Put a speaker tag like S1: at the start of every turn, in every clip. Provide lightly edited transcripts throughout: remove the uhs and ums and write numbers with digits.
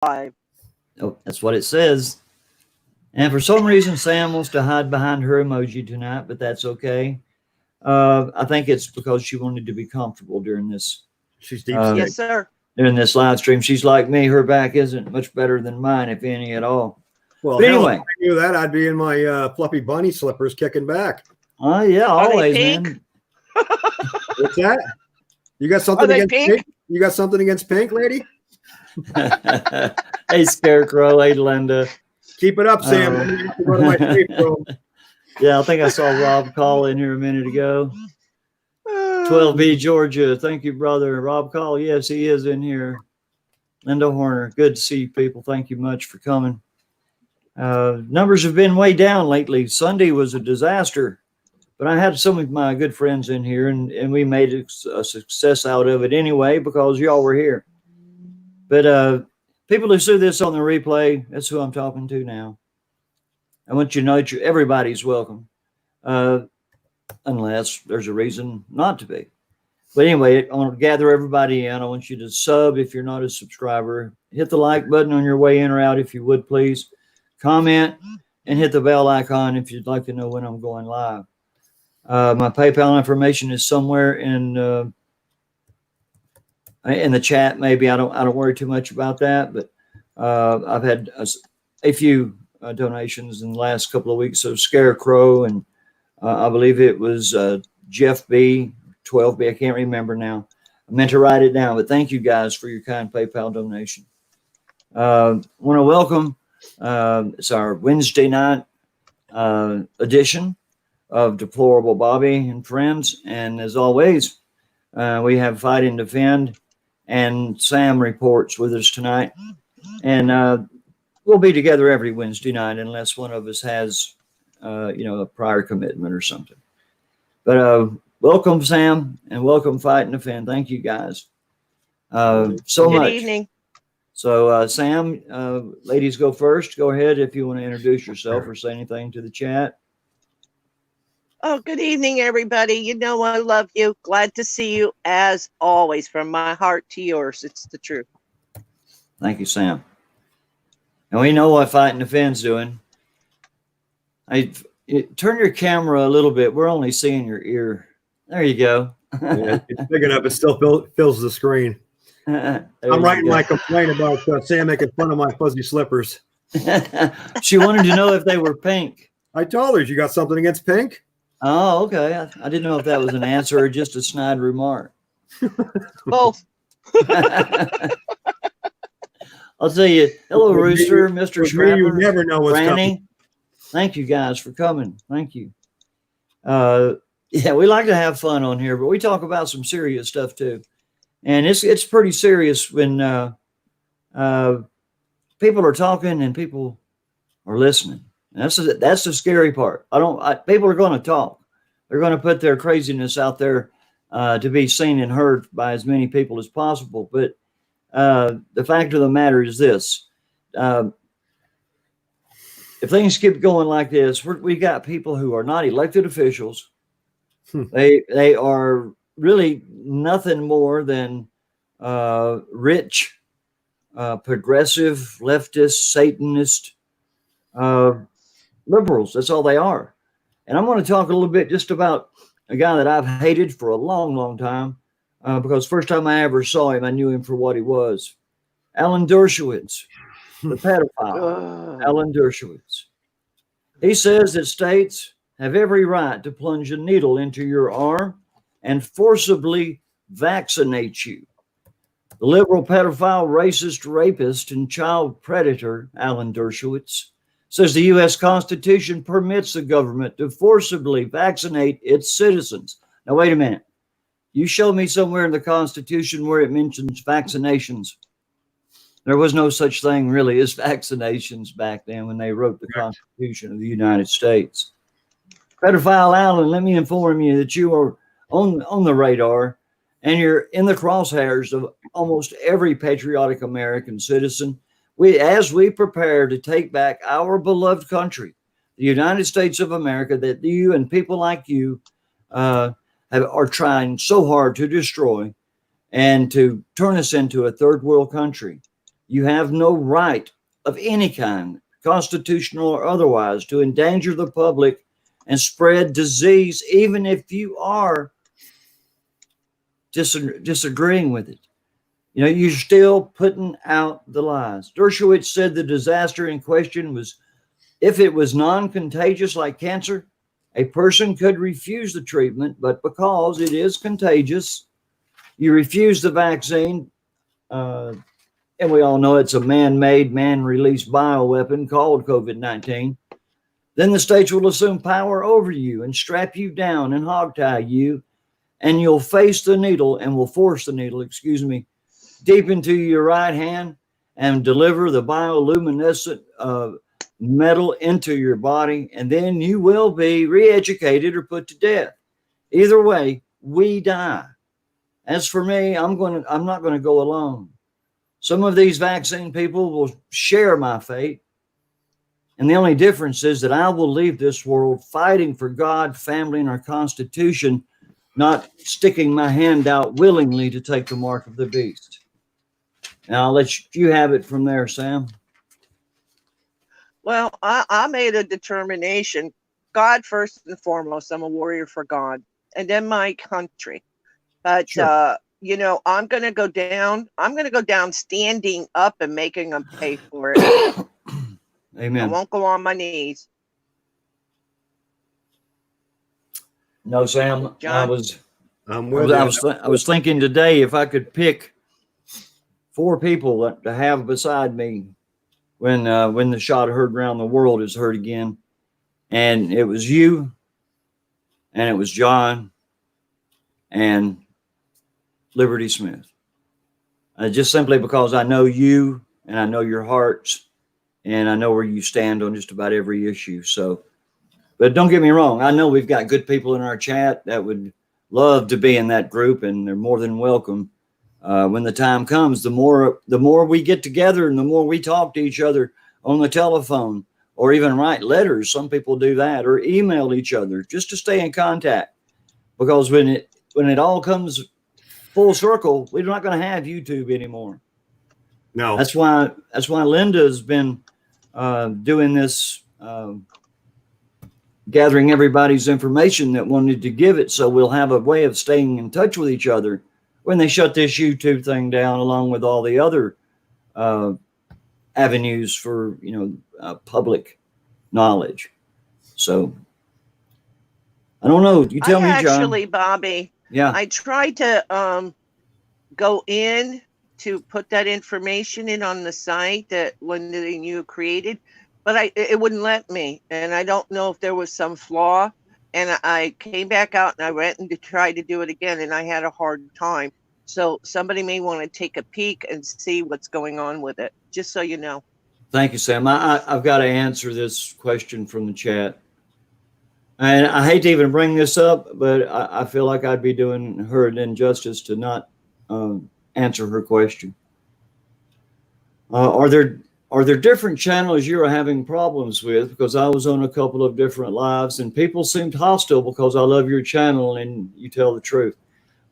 S1: live.
S2: Oh, that's what it says. And for some reason, Sam wants to hide behind her emoji tonight, but that's okay. I think it's because she wanted to be comfortable during this.
S3: She's deep state.
S1: Yes, sir.
S2: During this live stream. She's like me. Her back isn't much better than mine, if any at all.
S3: Well,
S2: but
S3: hell,
S2: anyway,
S3: if I knew that, I'd be in my fluffy bunny slippers kicking back.
S2: Yeah,
S1: Are they
S2: always,
S1: pink?
S2: man.
S3: What's that? You got
S1: Are
S3: something
S1: they
S3: against
S1: pink?
S3: pink? You got something against pink, lady?
S2: Hey, Scarecrow. Hey, Linda.
S3: Keep it up, Sam. I'm gonna have to go to my safe room.
S2: Yeah, I think I saw Rob call in here a minute ago. 12B Georgia. Thank you, brother. Rob Call. Yes, he is in here. Linda Horner. Good to see you people. Thank you much for coming. Numbers have been way down lately. Sunday was a disaster, but I had some of my good friends in here, and we made a success out of it anyway because y'all were here. But people who see this on the replay, that's who I'm talking to now. I want you to know that everybody's welcome, unless there's a reason not to be. But anyway, I want to gather everybody in. I want you to sub if you're not a subscriber. Hit the like button on your way in or out if you would, please. Comment and hit the bell icon if you'd like to know when I'm going live. My PayPal information is somewhere in the chat. Maybe I don't worry too much about that, but I've had a few donations in the last couple of weeks. So Scarecrow and I believe it was Jeff B, 12B. I can't remember now. I meant to write it down, but thank you guys for your kind PayPal donation. Want to welcome. It's our Wednesday night edition of Deplorable Bobby and Friends, and as always, we have Fight and Defend and Sam reports with us tonight, and we'll be together every Wednesday night unless one of us has a prior commitment or something. But welcome, Sam, and welcome, Fight and Defend. Thank you, guys, so
S1: Good
S2: much.
S1: evening.
S2: So, Sam, ladies go first. Go ahead if you want to introduce yourself or say anything to the chat.
S1: Oh, good evening, everybody. You know I love you. Glad to see you as always, from my heart to yours. It's the truth.
S2: Thank you, Sam. And we know what Fight and Defend's doing. Turn your camera a little bit. We're only seeing your ear. There you go.
S3: Yeah, it's big enough. It still fills the screen. I'm writing my complaint about Sam making fun of my fuzzy slippers.
S2: She wanted to know if they were pink.
S3: I told her, you got something against pink?
S2: Oh, okay. I didn't know if that was an answer or just a snide remark.
S1: Both.
S2: I'll tell you, hello, Rooster, Mr. Scrapper,
S3: you never know what's
S2: Granny.
S3: coming.
S2: Thank you guys for coming. Thank you. Yeah, we like to have fun on here, but we talk about some serious stuff too. And it's pretty serious when people are talking and people are listening. And that's the scary part. People are going to talk. They're going to put their craziness out there to be seen and heard by as many people as possible. But the fact of the matter is this: if things keep going like this, we got people who are not elected officials. They are really nothing more than rich, progressive, leftist, Satanist liberals. That's all they are. And I'm going to talk a little bit just about a guy that I've hated for a long, long time because first time I ever saw him, I knew him for what he was. Alan Dershowitz, the pedophile. Alan Dershowitz. He says that states have every right to plunge a needle into your arm and forcibly vaccinate you. The liberal pedophile, racist, rapist, and child predator, Alan Dershowitz, says the U.S. Constitution permits the government to forcibly vaccinate its citizens. Now, wait a minute. You show me somewhere in the Constitution where it mentions vaccinations. There was no such thing really as vaccinations back then when they wrote the Constitution of the United States. Pedophile Alan, let me inform you that you are on the radar and you're in the crosshairs of almost every patriotic American citizen. As we prepare to take back our beloved country, the United States of America, that you and people like you are trying so hard to destroy and to turn us into a third world country. You have no right of any kind, constitutional or otherwise, to endanger the public and spread disease, even if you are disagreeing with it. You know, you're still putting out the lies. Dershowitz said the disaster in question was, if it was non-contagious like cancer, a person could refuse the treatment, but because it is contagious, you refuse the vaccine. And we all know it's a man-made, man-released bioweapon called COVID-19. Then the states will assume power over you and strap you down and hogtie you, and you'll face the needle and will force the needle, deep into your right hand and deliver the bioluminescent metal into your body, and then you will be re-educated or put to death. Either way, we die. As for me, I'm not going to go alone. Some of these vaccine people will share my fate. And the only difference is that I will leave this world fighting for God, family, and our Constitution, not sticking my hand out willingly to take the mark of the beast. Now, I'll let you have it from there, Sam.
S1: Well, I made a determination. God first and foremost. I'm a warrior for God, and then my country. But
S2: Sure.
S1: you know, I'm going to go down. I'm going to go down standing up and making them pay for it.
S2: Amen.
S1: I won't go on my knees.
S2: No, Sam.
S1: John?
S3: I'm with you.
S2: I was thinking today, if I could pick 4 people to have beside me when the shot heard around the world is heard again, and it was you, and it was John, and Liberty Smith. Just simply because I know you, and I know your hearts, and I know where you stand on just about every issue. So, but don't get me wrong. I know we've got good people in our chat that would love to be in that group, and they're more than welcome. When the time comes, the more we get together and the more we talk to each other on the telephone or even write letters. Some people do that, or email each other just to stay in contact. Because when it all comes full circle, we're not going to have YouTube anymore.
S3: No,
S2: that's why Linda's been doing this, gathering everybody's information that wanted to give it, so we'll have a way of staying in touch with each other when they shut this YouTube thing down, along with all the other avenues for public knowledge. So I don't know. You tell me, John.
S1: Actually, Bobby.
S2: Yeah.
S1: I tried to go in to put that information in on the site that Linda and you created, but it wouldn't let me, and I don't know if there was some flaw. And I came back out and I went and tried to do it again, and I had a hard time. So somebody may want to take a peek and see what's going on with it, just so you know.
S2: Thank you, Sam. I've got to answer this question from the chat. And I hate to even bring this up, but I feel like I'd be doing her an injustice to not answer her question. Are there different channels you're having problems with? Because I was on a couple of different lives and people seemed hostile because I love your channel and you tell the truth.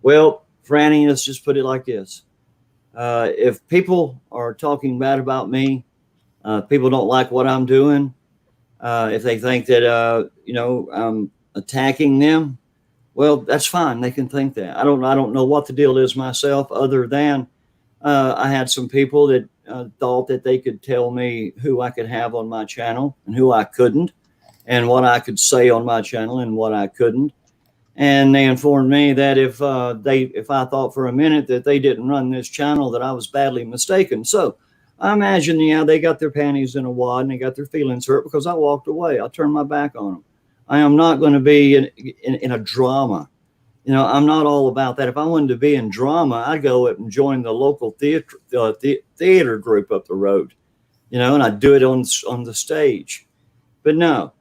S2: Well, Franny, let's just put it like this. If people are talking bad about me, people don't like what I'm doing, if they think that, I'm attacking them, well, that's fine. They can think that. I don't know what the deal is myself, other than I had some people that thought that they could tell me who I could have on my channel and who I couldn't, and what I could say on my channel and what I couldn't. And they informed me that if I thought for a minute that they didn't run this channel, that I was badly mistaken. So I imagine, they got their panties in a wad and they got their feelings hurt because I walked away. I turned my back on them. I am not going to be in a drama. I'm not all about that. If I wanted to be in drama, I'd go up and join the local theater group up the road, and I'd do it on the stage. But no,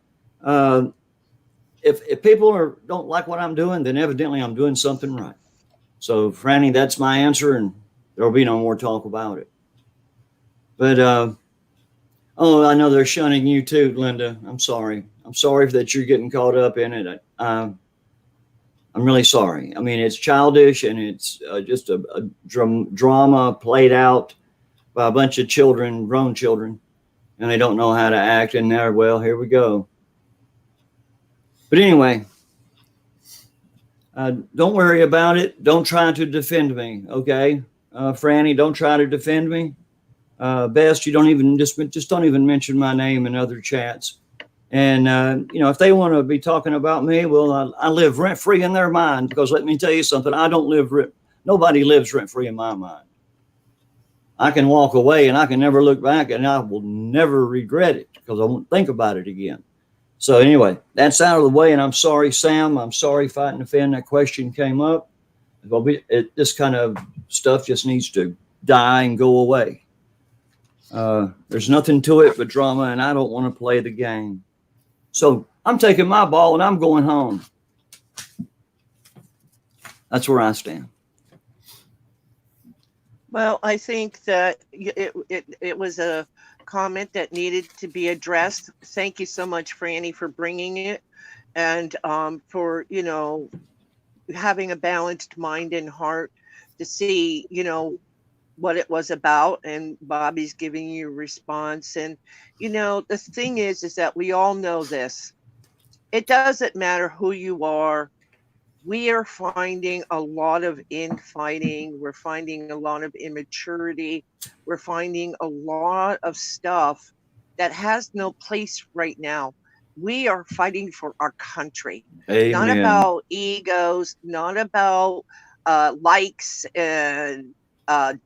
S2: if people don't like what I'm doing, then evidently I'm doing something right. So, Franny, that's my answer, and there'll be no more talk about it. But I know they're shunning you too, Linda. I'm sorry. I'm sorry that you're getting caught up in it. I'm really sorry. I mean, it's childish and it's just a drama played out by a bunch of children, grown children, and they don't know how to act. And now, well, here we go. But anyway, don't worry about it. Don't try to defend me, okay? Franny, don't try to defend me. Best, you don't even just don't even mention my name in other chats. And if they want to be talking about me, well, I live rent free in their mind, because let me tell you something. I don't live nobody lives rent free in my mind. I can walk away and I can never look back, and I will never regret it because I won't think about it again. So anyway, that's out of the way, and I'm sorry, Sam. I'm sorry, Fighting the Fin, that question came up. This kind of stuff just needs to die and go away. There's nothing to it but drama, and I don't want to play the game. So I'm taking my ball and I'm going home. That's where I stand.
S1: Well, I think that it was a comment that needed to be addressed. Thank you so much, Franny, for bringing it, and for having a balanced mind and heart to see what it was about, and Bobby's giving you a response. And the thing is that we all know this. It doesn't matter who you are. We are finding a lot of infighting. We're finding a lot of immaturity. We're finding a lot of stuff that has no place right now. We are fighting for our country.
S2: Amen.
S1: Not about egos, not about likes and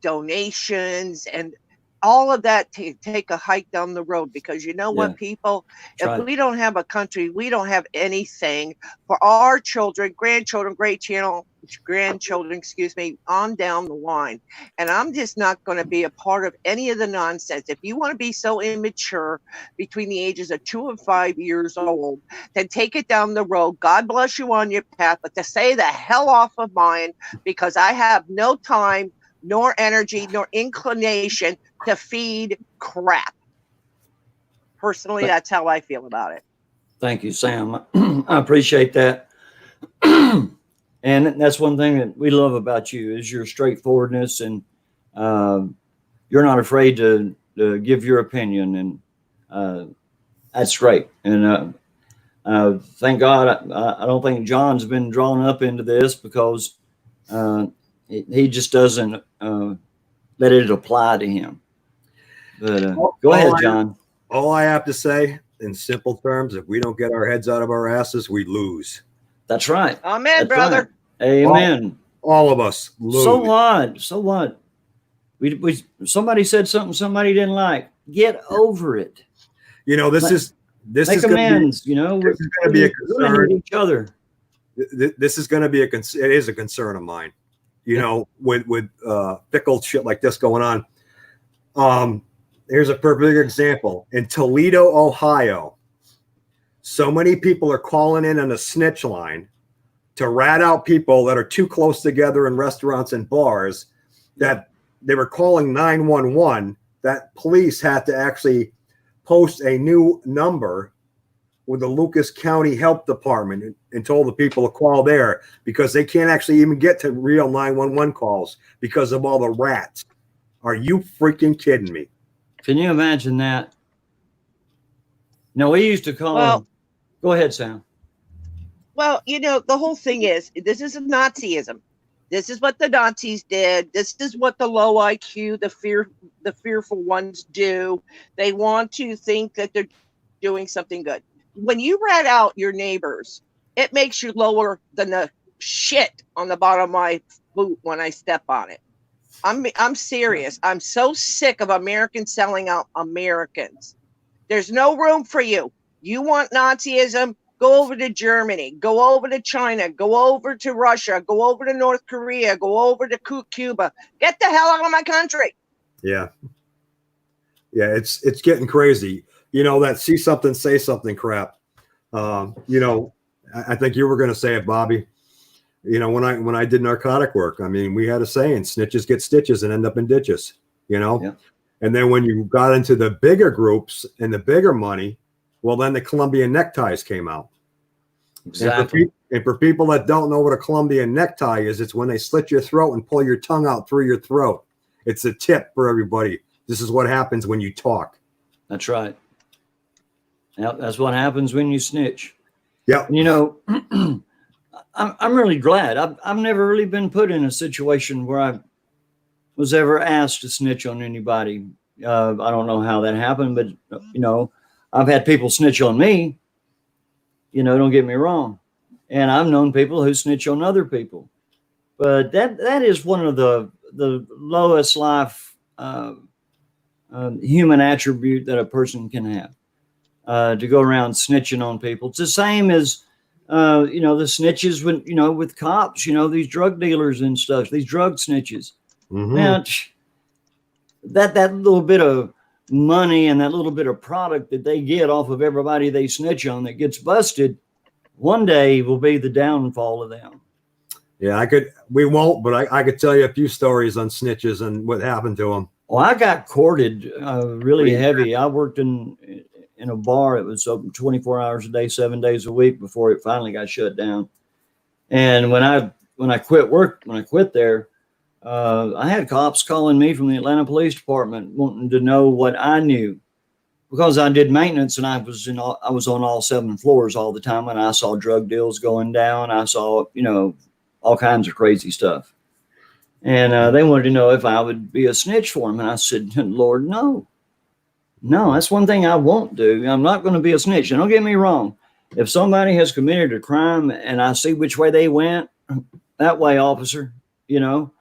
S1: donations and all of that. Take a hike down the road, because what, people, if we don't have a country, we don't have anything for our children, grandchildren, grandchildren, on down the line. And I'm just not going to be a part of any of the nonsense. If you want to be so immature between the ages of 2 and 5 years old, then take it down the road. God bless you on your path, but to stay the hell off of mine, because I have no time, nor energy, nor inclination to feed crap. Personally, that's how I feel about it.
S2: Thank you, Sam. I appreciate that. And that's one thing that we love about you, is your straightforwardness, and you're not afraid to give your opinion, and that's great. And thank God, I don't think John's been drawn up into this, because he just doesn't let it apply to him. But go ahead, John.
S3: All I have to say, in simple terms, if we don't get our heads out of our asses, we lose.
S2: That's right.
S1: Amen,
S2: That's
S1: brother.
S2: Right. Amen.
S3: All of us lose.
S2: So what? So what? We somebody said something somebody didn't like. Get over it.
S3: This is
S2: make amends.
S3: This is going to be a concern.
S2: Each other.
S3: This is going to be it is a concern of mine. With fickle shit like this going on. Here's a perfect example. In Toledo, Ohio, so many people are calling in on a snitch line to rat out people that are too close together in restaurants and bars, that they were calling 911, that police had to actually post a new number with the Lucas County Health Department and told the people to call there, because they can't actually even get to real 911 calls because of all the rats. Are you freaking kidding me?
S2: Can you imagine that? No, we used to call them. Go ahead, Sam.
S1: Well, the whole thing is, this is Nazism. This is what the Nazis did. This is what the low IQ, the fearful ones do. They want to think that they're doing something good. When you rat out your neighbors, it makes you lower than the shit on the bottom of my boot when I step on it. I'm serious. I'm so sick of Americans selling out Americans. There's no room for you. You want Nazism? Go over to Germany. Go over to China. Go over to Russia. Go over to North Korea. Go over to Cuba. Get the hell out of my country.
S3: Yeah. Yeah, it's getting crazy. That see something, say something crap. I think you were going to say it, Bobby. When I did narcotic work, we had a saying, snitches get stitches and end up in ditches, Yeah. And then when you got into the bigger groups and the bigger money, well, then the Colombian neckties came out.
S2: Exactly.
S3: And for people that don't know what a Colombian necktie is, it's when they slit your throat and pull your tongue out through your throat. It's a tip for everybody. This is what happens when you talk.
S2: That's right. Yep, that's what happens when you snitch.
S3: Yeah.
S2: You know, I'm really glad. I've never really been put in a situation where I was ever asked to snitch on anybody. I don't know how that happened, but you know, I've had people snitch on me. You know, don't get me wrong, and I've known people who snitch on other people. But that is one of the lowest life human attribute that a person can have. To go around snitching on people. It's the same as, you know, the snitches when, you know, with cops, you know, these drug dealers and stuff, these drug snitches.
S3: Mm-hmm.
S2: Now, that little bit of money and that little bit of product that they get off of everybody they snitch on that gets busted, one day will be the downfall of them.
S3: Yeah, we won't, but I could tell you a few stories on snitches and what happened to them.
S2: Well, I got courted really heavy. I worked in a bar. It was open 24 hours a day, 7 days a week before it finally got shut down. And when I quit there, I had cops calling me from the Atlanta Police Department wanting to know what I knew, because I did maintenance and I was on all 7 floors all the time, and I saw drug deals going down. I saw, you know, all kinds of crazy stuff. And they wanted to know if I would be a snitch for them. And I said, Lord, no, that's one thing I won't do. I'm not going to be a snitch. And don't get me wrong. If somebody has committed a crime and I see which way they went, that way, officer, you know,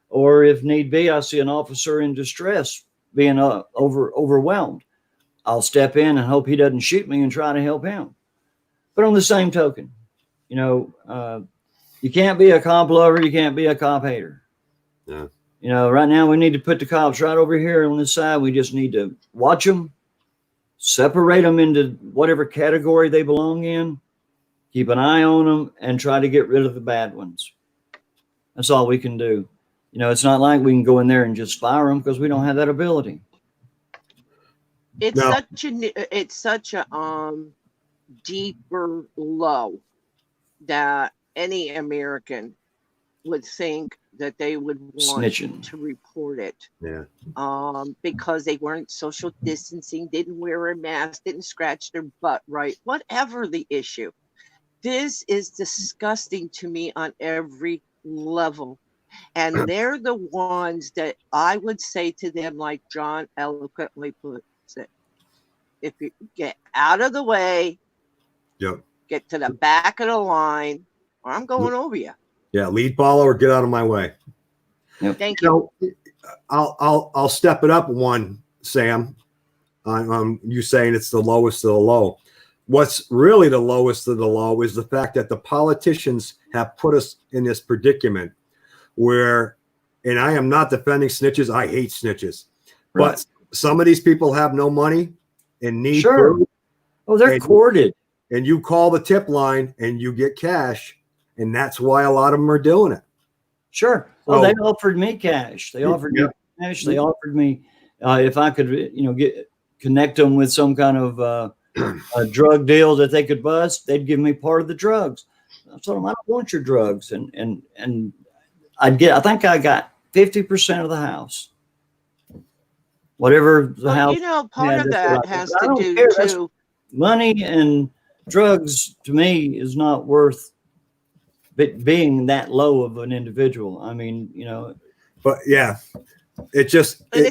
S2: or if need be, I see an officer in distress being overwhelmed, I'll step in and hope he doesn't shoot me and try to help him. But on the same token, you know, you can't be a cop lover. You can't be a cop hater.
S3: Yeah.
S2: You know, right now we need to put the cops right over here on this side. We just need to watch them, separate them into whatever category they belong in, keep an eye on them, and try to get rid of the bad ones. That's all we can do. You know, it's not like we can go in there and just fire them, because we don't have that ability.
S1: It's such a deeper low that any American would think that they would want
S2: Snitching.
S1: to report it.
S3: Yeah.
S1: Because they weren't social distancing, didn't wear a mask, didn't scratch their butt right, whatever the issue. This is disgusting to me on every level. And they're the ones that I would say to them, like John eloquently puts it, if you get out of the way,
S3: Yep.
S1: get to the back of the line, or I'm going over you.
S3: Yeah, lead follower, get out of my way.
S2: Yep.
S1: Thank you.
S3: I'll step it up one, Sam. On you saying it's the lowest of the low. What's really the lowest of the low is the fact that the politicians have put us in this predicament where, and I am not defending snitches. I hate snitches,
S2: Right.
S3: but some of these people have no money and need
S2: Sure.
S3: food,
S2: Oh, they're courted.
S3: and you call the tip line and you get cash. And that's why a lot of them are doing it.
S2: Sure. Well, they offered me cash. They offered me cash. They offered me if I could, you know, connect them with some kind of a drug deal that they could bust. They'd give me part of the drugs. I told them, I don't want your drugs, and I think I got 50% of the house. Whatever the house.
S1: You know, part of that has to do too.
S2: Money and drugs to me is not worth being that low of an individual. I mean, you know.
S3: But yeah,
S1: it's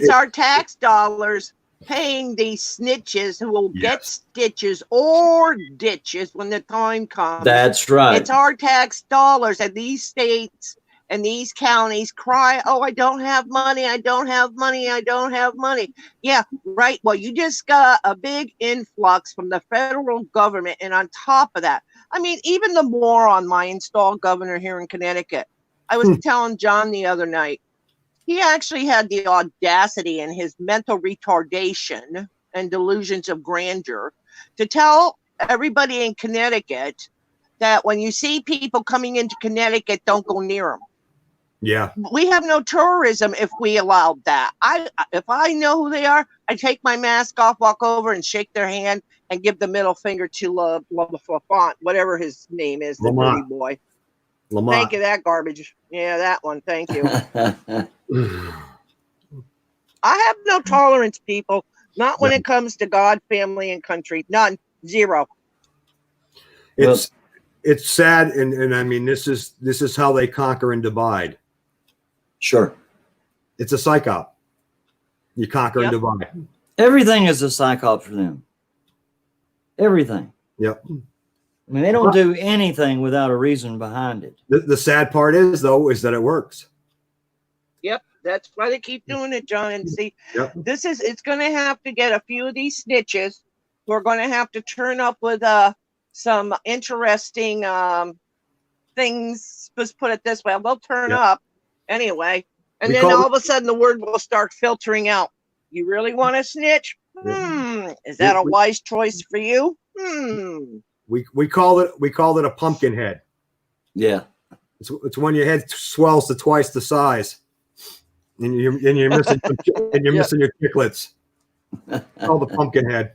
S1: our tax dollars paying these snitches who will get stitches or ditches when the time comes.
S2: That's right.
S1: It's our tax dollars, and these states and these counties cry, oh, I don't have money. I don't have money. I don't have money. Yeah, right. Well, you just got a big influx from the federal government. And on top of that, I mean, even the moron, my installed governor here in Connecticut, I was telling John the other night, he actually had the audacity in his mental retardation and delusions of grandeur to tell everybody in Connecticut that when you see people coming into Connecticut, don't go near them.
S3: Yeah.
S1: We have no tourism if we allowed that. If I know who they are, I take my mask off, walk over and shake their hand and give the middle finger to LaFont, whatever his name is, the dirty boy.
S3: Lamont.
S1: Thank you, that garbage. Yeah, that one. Thank you. I have no tolerance, people. Not when it comes to God, family, and country. None. Zero.
S3: It's sad, and I mean this is how they conquer and divide.
S2: Sure.
S3: It's a psyop. You conquer and divide.
S2: Everything is a psyop for them. Everything.
S3: Yep.
S2: I mean, they don't do anything without a reason behind it.
S3: The sad part is that it works.
S1: Yep. That's why they keep doing it, John. And see,
S3: Yep.
S1: it's going to have to get a few of these snitches who are going to have to turn up with some interesting things. Let's put it this way. They'll turn up anyway. And then all of a sudden the word will start filtering out. You really want to snitch? Is that a wise choice for you?
S3: We call it a pumpkin head. Yeah. It's when your head swells to twice the size. And you're missing missing your chiclets. Called the pumpkin head.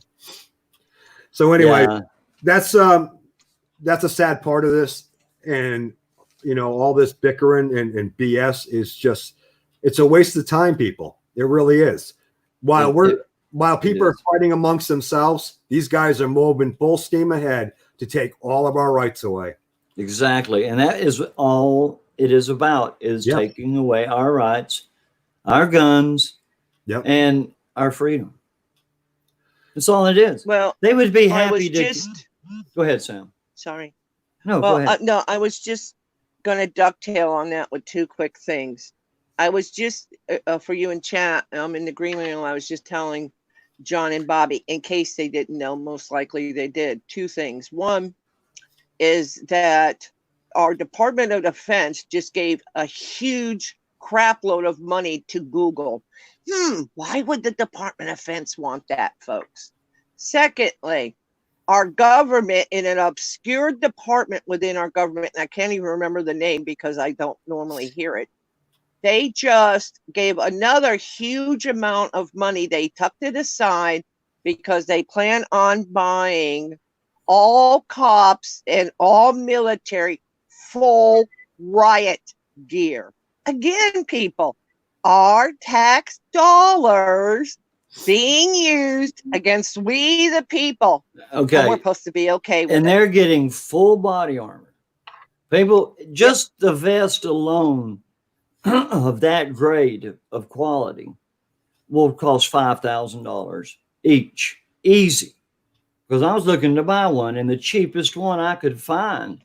S3: So anyway, that's a sad part of this, and all this bickering and BS is just it's a waste of time, people. It really is. While people are fighting amongst themselves, these guys are moving full steam ahead to take all of our rights away.
S2: Exactly, and that is all it is about: is taking away our rights, our guns, and our freedom. That's all it is.
S1: Well,
S2: they would be happy to. Go ahead, Sam.
S1: Sorry.
S2: No, go ahead.
S1: No, I was just going to dovetail on that with two quick things. I was just, for you in chat, I'm in the green room. I was just telling John and Bobby, in case they didn't know, most likely they did, two things. One is that our Department of Defense just gave a huge crap load of money to Google. Why would the Department of Defense want that, folks? Secondly, our government, in an obscure department within our government, and I can't even remember the name because I don't normally hear it, they just gave another huge amount of money. They tucked it aside because they plan on buying all cops and all military full riot gear. Again, people, our tax dollars being used against we the people.
S2: Okay.
S1: And we're supposed to be okay with it.
S2: And they're getting full body armor. People, just the vest alone of that grade of quality will cost $5,000 each. Easy. Because I was looking to buy one, and the cheapest one I could find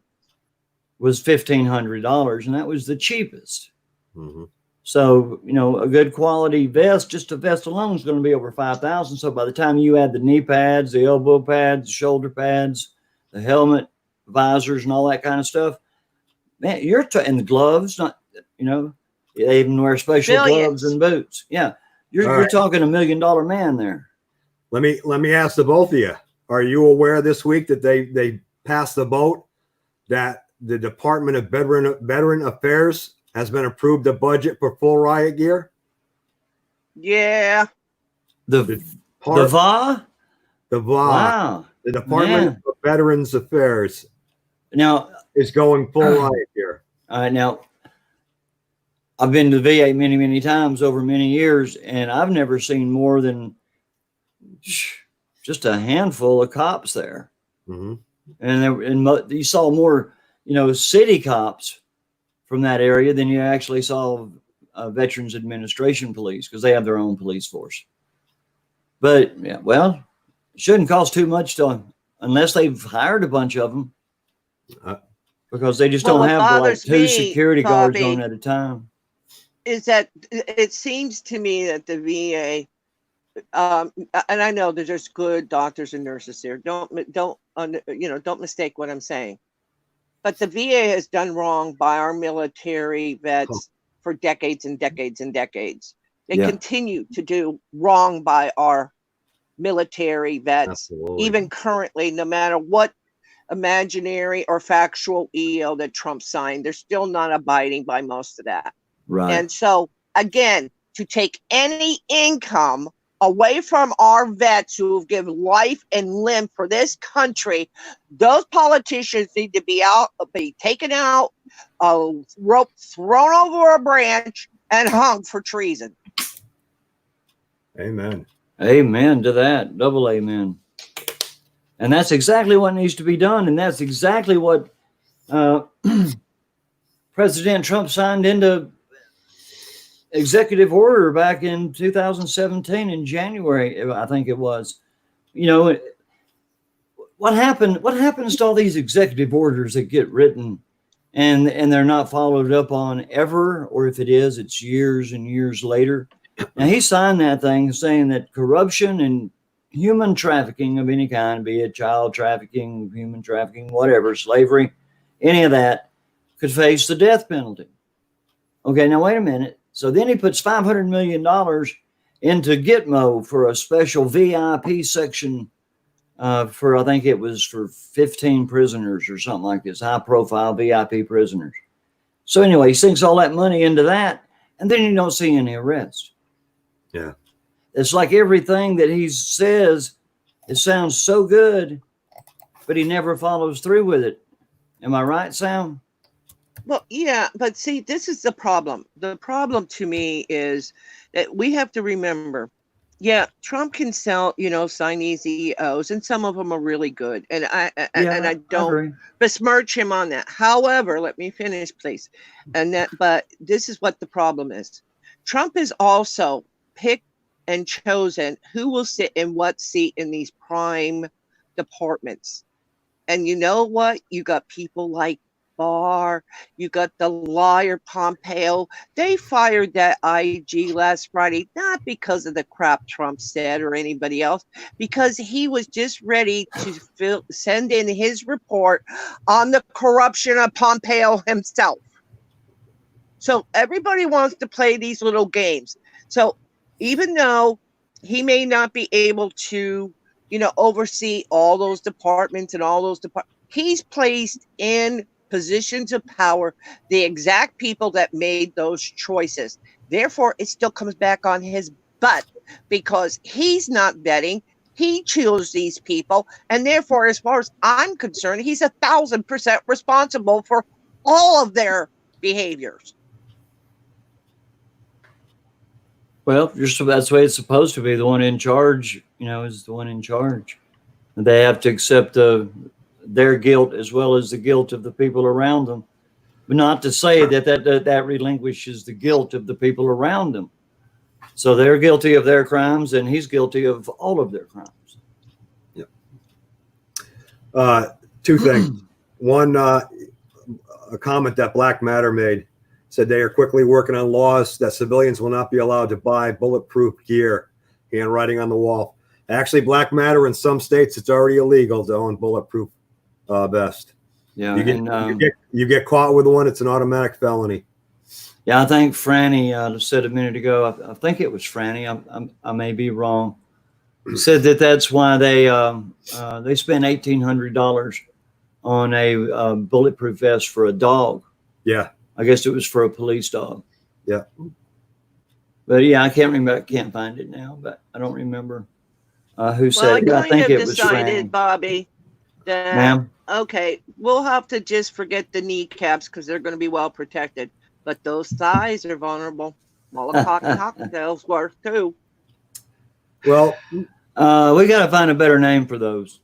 S2: was $1,500, and that was the cheapest.
S3: Mm-hmm.
S2: So, a good quality vest, just a vest alone is going to be over $5,000. So by the time you add the knee pads, the elbow pads, the shoulder pads, the helmet, visors, and all that kind of stuff, man, and the gloves, they even wear special gloves and boots. Yeah. You're talking $1 million man there.
S3: Let me ask the both of you. Are you aware this week that they passed the vote that the Department of Veteran Affairs has been approved a budget for full riot gear?
S1: Yeah.
S2: The VA?
S3: The VA.
S2: Wow.
S3: The Department of Veterans Affairs
S2: now
S3: is going full riot gear.
S2: All right. Now, I've been to the VA many, many times over many years, and I've never seen more than just a handful of cops there.
S3: Mm-hmm.
S2: And you saw more, city cops from that area than you actually saw Veterans Administration police, because they have their own police force. But it shouldn't cost too much unless they've hired a bunch of them, because they just don't have two security guards on at a time.
S1: Is that it seems to me that the VA, and I know that there's good doctors and nurses there. Don't mistake what I'm saying. But the VA has done wrong by our military vets for decades and decades and decades. They continue to do wrong by our military vets, even currently, no matter what imaginary or factual EO that Trump signed, they're still not abiding by most of that.
S2: Right.
S1: And so, again, to take any income away from our vets who have given life and limb for this country, those politicians need to be taken out, a rope thrown over a branch, and hung for treason.
S3: Amen.
S2: Amen to that. Double amen. And that's exactly what needs to be done. And that's exactly what President Trump signed into executive order back in 2017 in January, I think it was. You know, what happens to all these executive orders that get written and they're not followed up on ever, or if it is, it's years and years later. Now he signed that thing saying that corruption and human trafficking of any kind, be it child trafficking, human trafficking, whatever, slavery, any of that, could face the death penalty. Okay, now wait a minute. So then he puts $500 million into Gitmo for a special VIP section for, I think it was for 15 prisoners or something like this, high profile VIP prisoners. So anyway, he sinks all that money into that, and then you don't see any arrests.
S3: Yeah.
S2: It's like everything that he says, it sounds so good, but he never follows through with it. Am I right, Sam?
S1: Well, yeah, but see, this is the problem. The problem to me is that we have to remember, yeah, Trump can sell, sign these EOs, and some of them are really good. And I don't besmirch him on that. However, let me finish, please. But this is what the problem is. Trump has also picked and chosen who will sit in what seat in these prime departments. And you know what? You got people like Barr, you got the liar Pompeo. They fired that IG last Friday, not because of the crap Trump said or anybody else, because he was just ready to send in his report on the corruption of Pompeo himself. So everybody wants to play these little games. So even though he may not be able to, oversee all those departments and all those departments, he's placed in positions of power the exact people that made those choices. Therefore, it still comes back on his butt because he's not vetting. He chose these people. And therefore, as far as I'm concerned, he's 1,000% responsible for all of their behaviors.
S2: Well, that's the way it's supposed to be. The one in charge, is the one in charge. They have to accept their guilt as well as the guilt of the people around them, but not to say that relinquishes the guilt of the people around them. So they're guilty of their crimes, and he's guilty of all of their crimes.
S3: Yeah. Two things. One, a comment that Black Matter made said they are quickly working on laws that civilians will not be allowed to buy bulletproof gear. Handwriting on the wall. Actually, Black Matter in some states, it's already illegal to own bulletproof vest.
S2: Yeah,
S3: you get caught with one, it's an automatic felony.
S2: Yeah, I think Franny said a minute ago. I think it was Franny. I may be wrong. He said that's why they spent $1,800 on a bulletproof vest for a dog.
S3: Yeah,
S2: I guess it was for a police dog.
S3: Yeah,
S2: but yeah, I can't remember. I can't find it now, but I don't remember who said it. I think it was Franny.
S1: Bobby.
S2: Ma'am?
S1: Okay, we'll have to just forget the kneecaps because they're going to be well protected. But those thighs are vulnerable. Molotov cocktails work too.
S3: Well,
S2: we got to find a better name for those.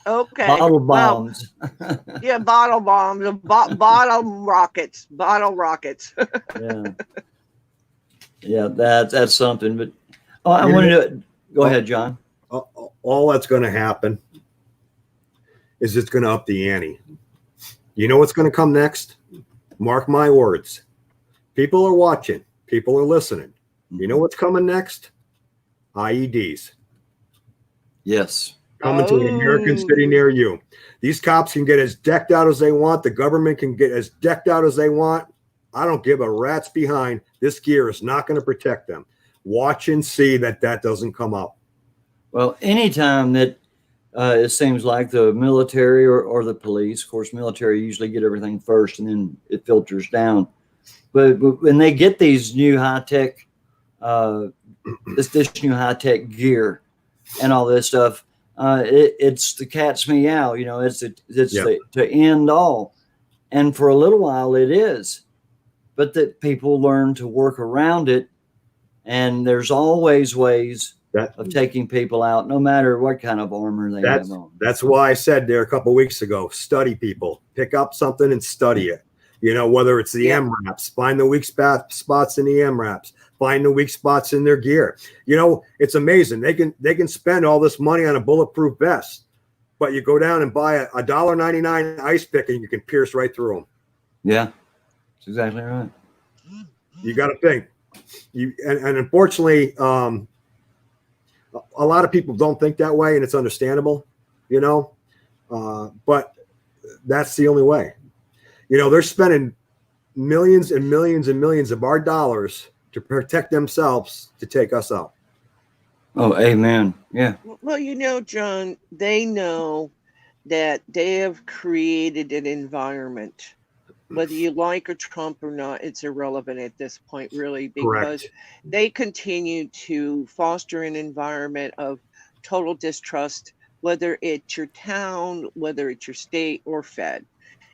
S1: Okay.
S2: Bottle bombs.
S1: Well, yeah, bottle bombs, bottle rockets, bottle rockets.
S2: Yeah, that's something. But I wanted to go ahead, John.
S3: All that's going to happen is it's going to up the ante. You know what's going to come next? Mark my words. People are watching. People are listening. You know what's coming next? IEDs.
S2: Yes.
S3: Coming to an American city near you. These cops can get as decked out as they want. The government can get as decked out as they want. I don't give a rat's behind. This gear is not going to protect them. Watch and see that doesn't come up.
S2: Well, anytime that it seems like the military or the police, of course, military usually get everything first and then it filters down. But when they get these new high-tech, this new high-tech gear and all this stuff, it's the cat's meow, it's to end all. And for a little while it is, but that people learn to work around it And there's always ways
S3: That
S2: of taking people out, no matter what kind of armor they have on.
S3: that's why I said there a couple of weeks ago, study people, pick up something and study it. You know, whether it's the MRAPs, find the weak spots in the MRAPs, find the weak spots in their gear. You know, it's amazing. They can spend all this money on a bulletproof vest, but you go down and buy a $1.99 ice pick and you can pierce right through them.
S2: Yeah, that's exactly right.
S3: You got to think. And unfortunately, a lot of people don't think that way, and it's understandable, you know, but that's the only way. You know, they're spending millions and millions and millions of our dollars to protect themselves to take us out.
S2: Oh, amen. Yeah.
S1: Well, you know, John, they know that they have created an environment. Whether you like or Trump or not, it's irrelevant at this point, really, because
S3: Correct.
S1: they continue to foster an environment of total distrust, whether it's your town, whether it's your state or Fed.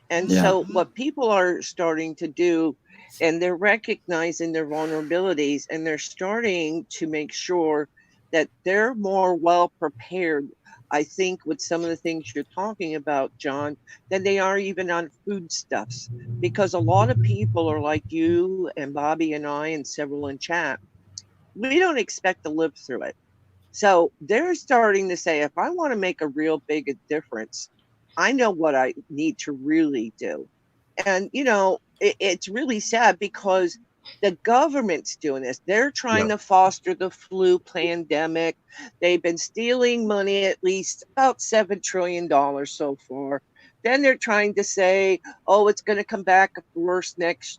S1: And so what people are starting to do, and they're recognizing their vulnerabilities, and they're starting to make sure that they're more well prepared, I think, with some of the things you're talking about, John, than they are even on foodstuffs. Because a lot of people are like you and Bobby and I and several in chat. We don't expect to live through it. So they're starting to say, if I want to make a real big difference, I know what I need to really do. And, you know, it's really sad because the government's doing this. They're trying to foster the flu pandemic. They've been stealing money, at least about $7 trillion so far. Then they're trying to say, oh, it's going to come back worse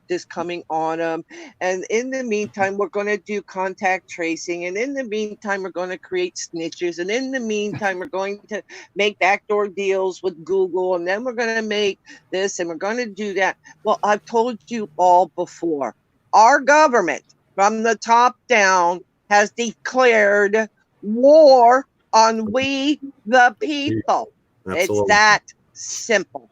S1: this coming autumn. And in the meantime, we're going to do contact tracing. And in the meantime, we're going to create snitches. And in the meantime, we're going to make backdoor deals with Google. And then we're going to make this and we're going to do that. Well, I've told you all before, our government from the top down has declared war on we, the people.
S3: Absolutely.
S1: It's that simple.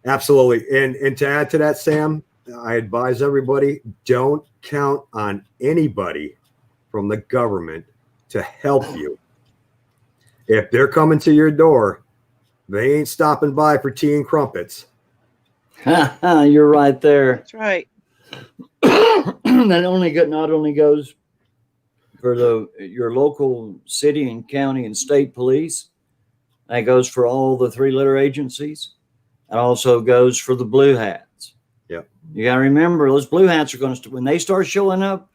S3: Absolutely. And to add to that, Sam, I advise everybody, don't count on anybody from the government to help you. If they're coming to your door, they ain't stopping by for tea and crumpets.
S2: You're right there.
S1: That's right.
S2: That not only goes for your local city and county and state police. That goes for all the 3-letter agencies. It also goes for the blue hats.
S3: Yep.
S2: You got to remember, those blue hats are going to, when they start showing up,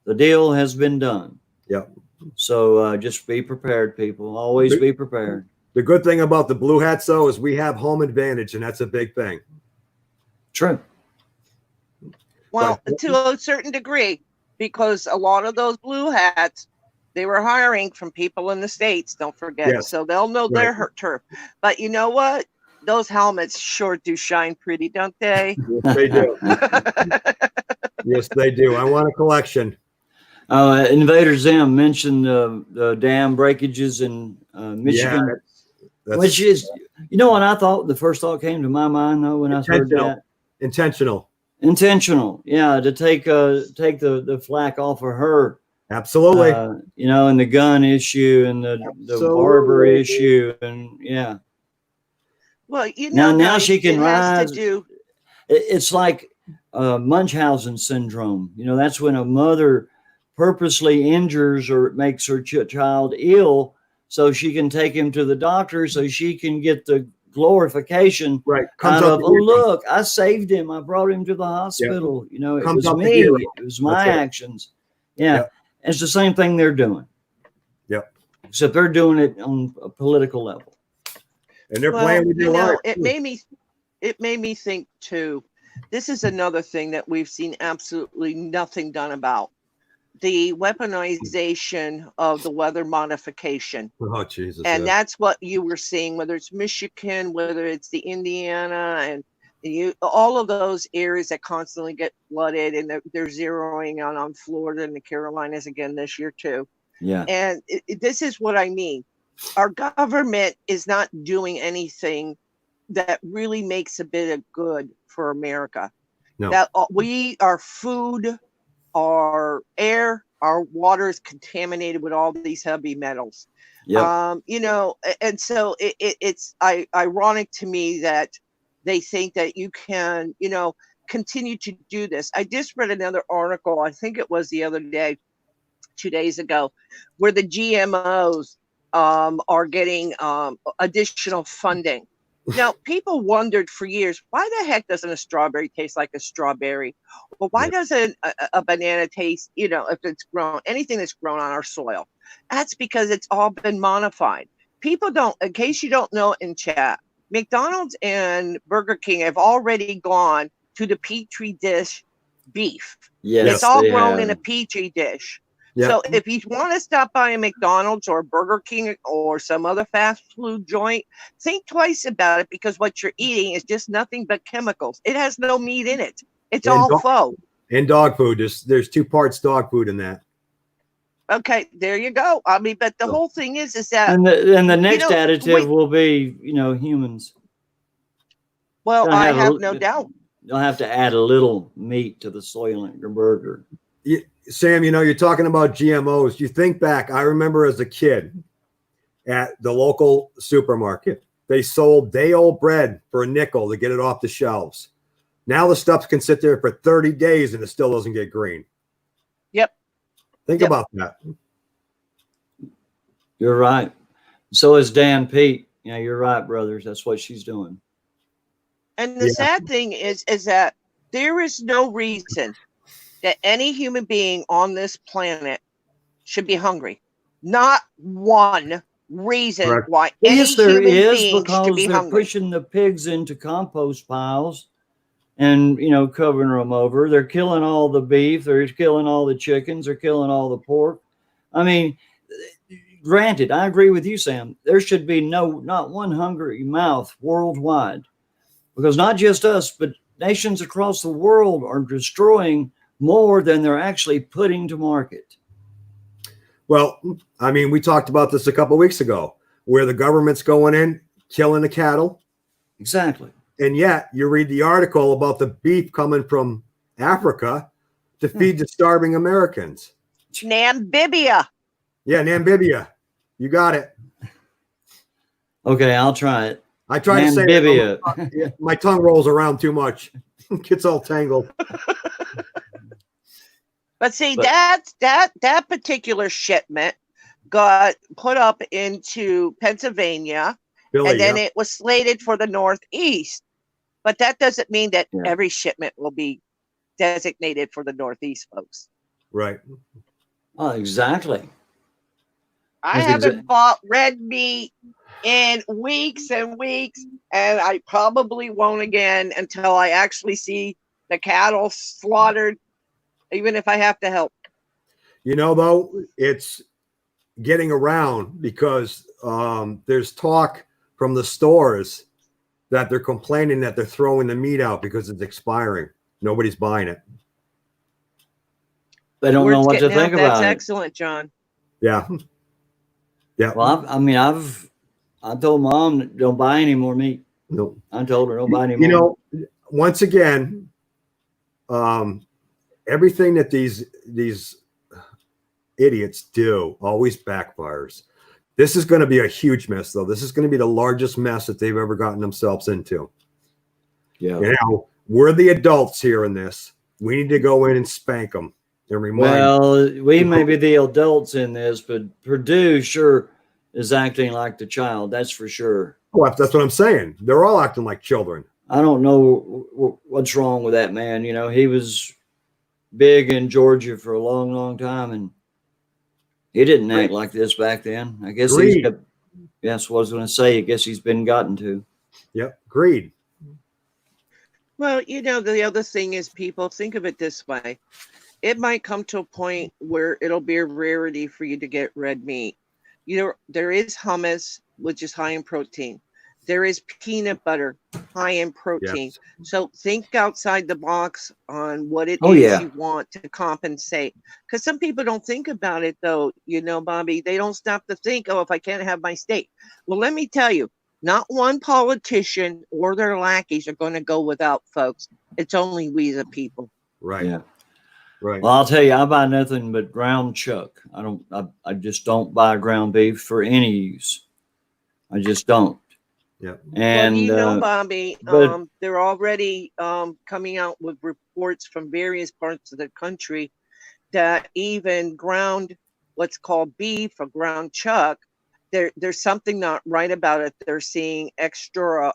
S2: the deal has been done.
S3: Yep.
S2: So just be prepared, people. Always be prepared.
S3: The good thing about the blue hats, though, is we have home advantage, and that's a big thing.
S2: True.
S1: Well, to a certain degree, because a lot of those blue hats, they were hiring from people in the States, don't forget.
S3: Yes.
S1: So they'll know their turf. But you know what? Those helmets sure do shine pretty, don't they?
S3: Yes, they do. Yes, they do. I want a collection.
S2: Invader Zim mentioned the dam breakages in Michigan, which is, you know what I thought? The first thought came to my mind, though, when I heard that. Intentional, yeah, to take the flack off of her.
S3: Absolutely.
S2: You know, and the gun issue and the barber issue, and yeah.
S1: Well, you know,
S2: now she can rise.
S1: It's
S2: like Munchausen syndrome. You know, that's when a mother purposely injures or makes her child ill so she can take him to the doctor so she can get the glorification out of, oh, look, I saved him. I brought him to the hospital. Yep. You know, it was me. It was my actions. Yeah. Yep. It's the same thing they're doing.
S3: Yep.
S2: Except they're doing it on a political level.
S3: And they're playing with your life.
S1: It made me think too. This is another thing that we've seen absolutely nothing done about. The weaponization of the weather modification.
S3: Oh, Jesus.
S1: And that's what you were seeing, whether it's Michigan, whether it's the Indiana, and all of those areas that constantly get flooded, and they're zeroing on Florida and the Carolinas again this year too.
S2: Yeah.
S1: And this is what I mean. Our government is not doing anything that really makes a bit of good for America.
S3: No.
S1: That we are food our air, our water is contaminated with all these heavy metals.
S2: Yep.
S1: You know, and so it's ironic to me that they think that you can, you know, continue to do this. I just read another article, I think it was the other day, 2 days ago, where the GMOs are getting additional funding. Now, people wondered for years, why the heck doesn't a strawberry taste like a strawberry? Well, why doesn't a banana taste, you know, if it's grown, anything that's grown on our soil? That's because it's all been modified. People don't, in case you don't know in chat, McDonald's and Burger King have already gone to the Petri dish beef.
S2: Yes,
S1: It's all
S2: they
S1: grown in
S2: have.
S1: a Petri dish.
S3: Yeah.
S1: So if you want to stop by a McDonald's or Burger King or some other fast food joint, think twice about it, because what you're eating is just nothing but chemicals. It has no meat in it. It's
S3: And
S1: all faux.
S3: And dog food. There's 2 parts dog food in that.
S1: Okay, there you go. I mean, but the whole thing is that,
S2: And the next
S1: know,
S2: additive will be, you know, humans.
S1: well,
S2: Gonna
S1: I
S2: have a-
S1: have no doubt.
S2: You'll have to add a little meat to the Soylent burger.
S3: Sam, you know, you're talking about GMOs. You think back, I remember as a kid at the local supermarket, they sold day-old bread for a nickel to get it off the shelves. Now the stuff can sit there for 30 days and it still doesn't get green.
S1: Yep.
S3: Think
S1: Yep.
S3: about that.
S2: You're right. So is Dan Pete. Yeah, you're right, brothers. That's what she's doing.
S1: And the sad thing is that there is no reason that any human being on this planet should be hungry. Not one reason
S3: Correct.
S1: why any
S2: Yes, there
S1: human
S2: is,
S1: being should
S2: because
S1: be
S2: they're
S1: hungry.
S2: pushing the pigs into compost piles and, you know, covering them over. They're killing all the beef. They're killing all the chickens. They're killing all the pork. I mean, granted, I agree with you, Sam. There should be not one hungry mouth worldwide, because not just us, but nations across the world are destroying more than they're actually putting to market.
S3: Well, I mean, we talked about this a couple of weeks ago, where the government's going in, killing the cattle.
S2: Exactly.
S3: And yet you read the article about the beef coming from Africa to feed the starving Americans.
S1: Namibia.
S3: Yeah, Namibia. You got it.
S2: Okay, I'll try it.
S3: I try to say
S2: Namibia.
S3: it, my tongue rolls around too much. Gets all tangled.
S1: But see, that particular shipment got put up into Pennsylvania,
S3: Billy,
S1: and then it was slated for the Northeast. But that doesn't mean that every shipment will be designated for the Northeast, folks.
S3: Right.
S2: Oh, exactly.
S1: I haven't bought red meat in weeks and weeks, and I probably won't again until I actually see the cattle slaughtered, even if I have to help.
S3: You know, though, it's getting around because there's talk from the stores that they're complaining that they're throwing the meat out because it's expiring. Nobody's buying it.
S2: They don't know what to think about it.
S1: That's excellent, John.
S3: Yeah. Yeah.
S2: Well, I told Mom, don't buy any more meat.
S3: No.
S2: I told her, don't buy any more.
S3: You know, once again, everything that these idiots do always backfires. This is going to be a huge mess, though. This is going to be the largest mess that they've ever gotten themselves into.
S2: Yeah.
S3: You know, we're the adults here in this. We need to go in and spank them and remind them.
S2: Well, we may be the adults in this, but Purdue sure is acting like the child. That's for sure.
S3: Well, that's what I'm saying. They're all acting like children.
S2: I don't know what's wrong with that man. You know, he was big in Georgia for a long, long time, and he didn't act like this back then. I guess that's what I was going to say. I guess he's been gotten to.
S3: Yep. Greed.
S1: Well, you know, the other thing is, people think of it this way. It might come to a point where it'll be a rarity for you to get red meat. You know, there is hummus, which is high in protein. There is peanut butter, high in protein.
S3: Yes.
S1: So think outside the box on what it
S2: Oh,
S1: is
S2: yeah.
S1: you want to compensate. Because some people don't think about it, though, you know, Bobby. They don't stop to think, oh, if I can't have my steak. Well, let me tell you, not one politician or their lackeys are going to go without, folks. It's only we, the people.
S3: Right.
S2: Yeah.
S3: Right.
S2: Well, I'll tell you, I buy nothing but ground chuck. I just don't buy ground beef for any use. I just don't.
S3: Yeah.
S1: Well,
S2: And
S1: Bobby,
S2: but
S1: they're already coming out with reports from various parts of the country that even ground, what's called beef or ground chuck, there's something not right about it. They're seeing extra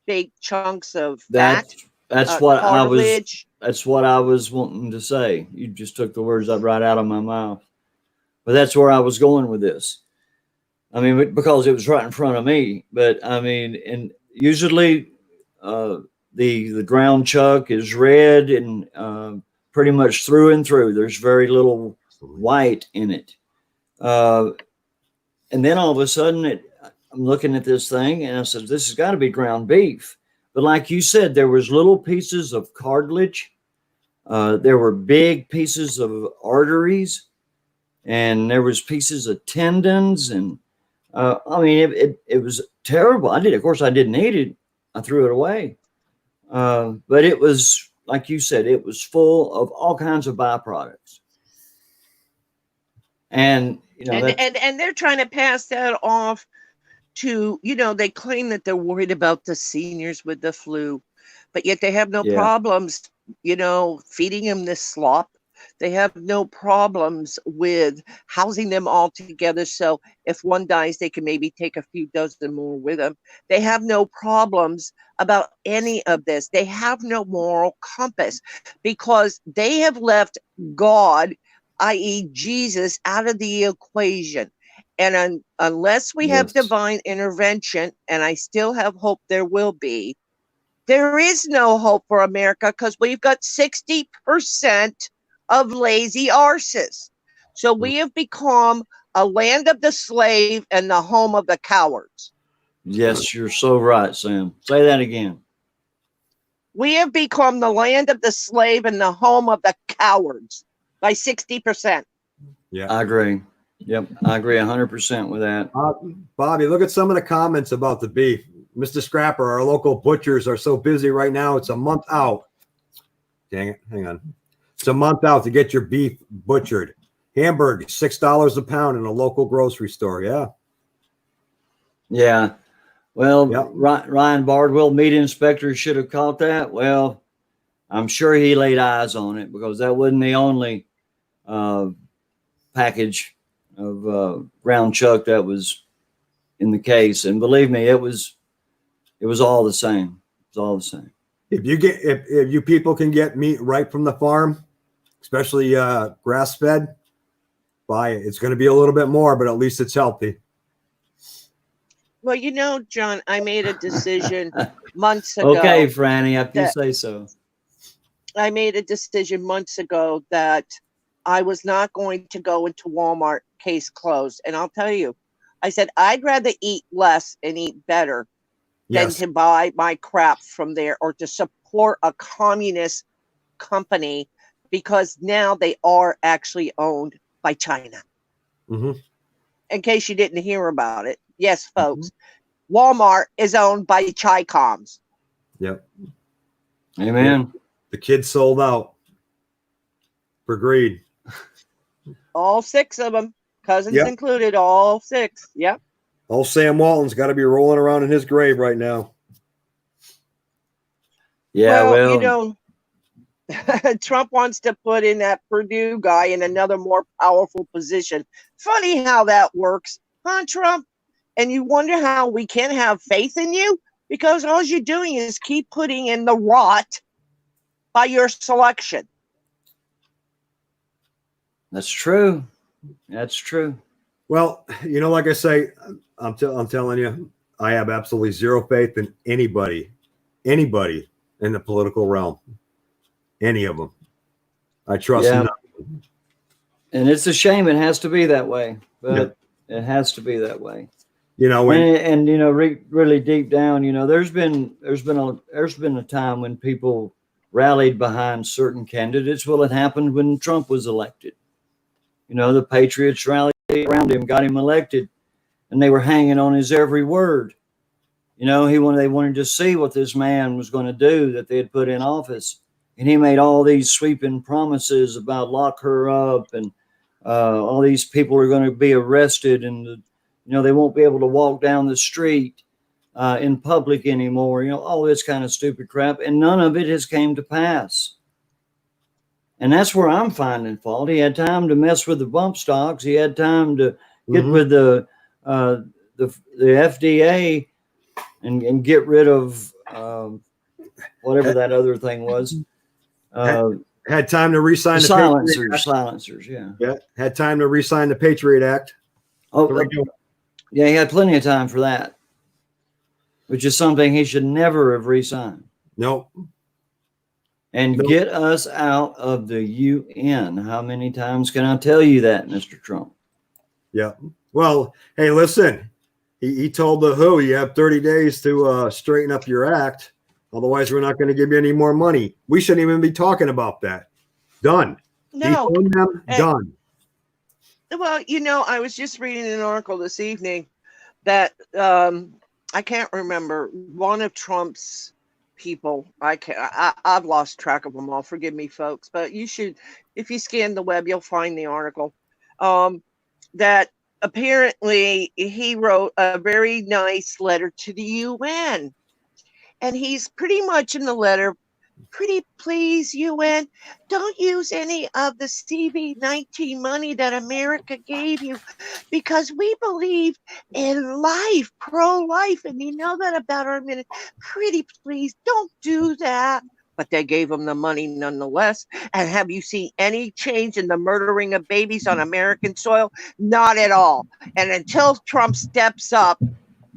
S1: big chunks of fat,
S2: that's what
S1: cartilage.
S2: that's what I was wanting to say. You just took the words up right out of my mouth. But that's where I was going with this. I mean, because it was right in front of me. But I mean, and usually the ground chuck is red and pretty much through and through. There's very little white in it. And then all of a sudden, I'm looking at this thing and I said, this has got to be ground beef. But like you said, there was little pieces of cartilage. There were big pieces of arteries, and there was pieces of tendons. And I mean, it was terrible. Of course, I didn't eat it. I threw it away. But it was, like you said, it was full of all kinds of byproducts. And,
S1: and they're trying to pass that off to, they claim that they're worried about the seniors with the flu, but yet they have no problems, feeding them this slop. They have no problems with housing them all together. So if one dies, they can maybe take a few dozen more with them. They have no problems about any of this. They have no moral compass because they have left God, i.e. Jesus, out of the equation. And unless we have divine intervention, and I still have hope there will be, there is no hope for America because we've got 60% of lazy arses. So we have become a land of the slave and the home of the cowards.
S2: Yes, you're so right, Sam. Say that again.
S1: We have become the land of the slave and the home of the cowards by 60%.
S3: Yeah,
S2: I agree. Yep, I agree 100% with that.
S3: Bobby, look at some of the comments about the beef. Mr. Scrapper, our local butchers are so busy right now. It's a month out. Dang it. Hang on. It's a month out to get your beef butchered. Hamburg, $6 a pound in a local grocery store. Yeah.
S2: Yeah. Well, Ryan Bardwell, meat inspector, should have caught that. Well, I'm sure he laid eyes on it because that wasn't the only package of ground chuck that was in the case. And believe me, it was all the same. It was all the same.
S3: If you people can get meat right from the farm, especially grass fed, buy it. It's going to be a little bit more, but at least it's healthy.
S1: Well, John, I made a decision months ago.
S2: Okay, Franny, if you say so.
S1: I made a decision months ago that I was not going to go into Walmart, case closed. And I'll tell you, I said, I'd rather eat less and eat better than to buy my crap from there or to support a communist company because now they are actually owned by China.
S3: Mm-hmm.
S1: In case you didn't hear about it. Yes, folks. Mm-hmm. Walmart is owned by Chi-Coms.
S3: Yep.
S2: Amen.
S3: Yep. The kids sold out for greed.
S1: All 6 of them, cousins included, all 6. Yep.
S3: Old Sam Walton's got to be rolling around in his grave right now.
S2: Yeah, well
S1: Trump wants to put in that Purdue guy in another more powerful position. Funny how that works, huh, Trump? And you wonder how we can have faith in you? Because all you're doing is keep putting in the rot by your selection.
S2: That's true. That's true.
S3: Well, like I say, I'm telling you, I have absolutely zero faith in anybody in the political realm. Any of them. I trust none.
S2: And it's a shame it has to be that way, but it has to be that way. Really deep down, there's been a time when people rallied behind certain candidates. Well, it happened when Trump was elected. The Patriots rallied around him, got him elected, and they were hanging on his every word. They wanted to see what this man was going to do that they had put in office. and he made all these sweeping promises about lock her up, and all these people are going to be arrested, and they won't be able to walk down the street in public anymore. All this kind of stupid crap, and none of it has came to pass. And that's where I'm finding fault. He had time to mess with the bump stocks. He had time to get with the FDA and get rid of whatever that other thing was.
S3: Had time to re-sign the
S2: silencers. Yeah.
S3: Had time to re-sign the Patriot Act.
S2: Yeah, he had plenty of time for that, which is something he should never have re-signed.
S3: Nope.
S2: And get us out of the UN. How many times can I tell you that, Mr. Trump?
S3: Yeah. Well, hey, listen. He told the WHO you have 30 days to straighten up your act. Otherwise, we're not going to give you any more money. We shouldn't even be talking about that. Done.
S1: No.
S3: Done.
S1: Well, I was just reading an article this evening that I can't remember one of Trump's people. I've lost track of them all. Forgive me, folks, but you should, if you scan the web, you'll find the article. That apparently he wrote a very nice letter to the UN, and he's pretty much in the letter, pretty please, UN, don't use any of the CV-19 money that America gave you, because we believe in life, pro-life, and you know that about our minute. Pretty please, don't do that. But they gave him the money nonetheless. And have you seen any change in the murdering of babies on American soil? Not at all. And until Trump steps up,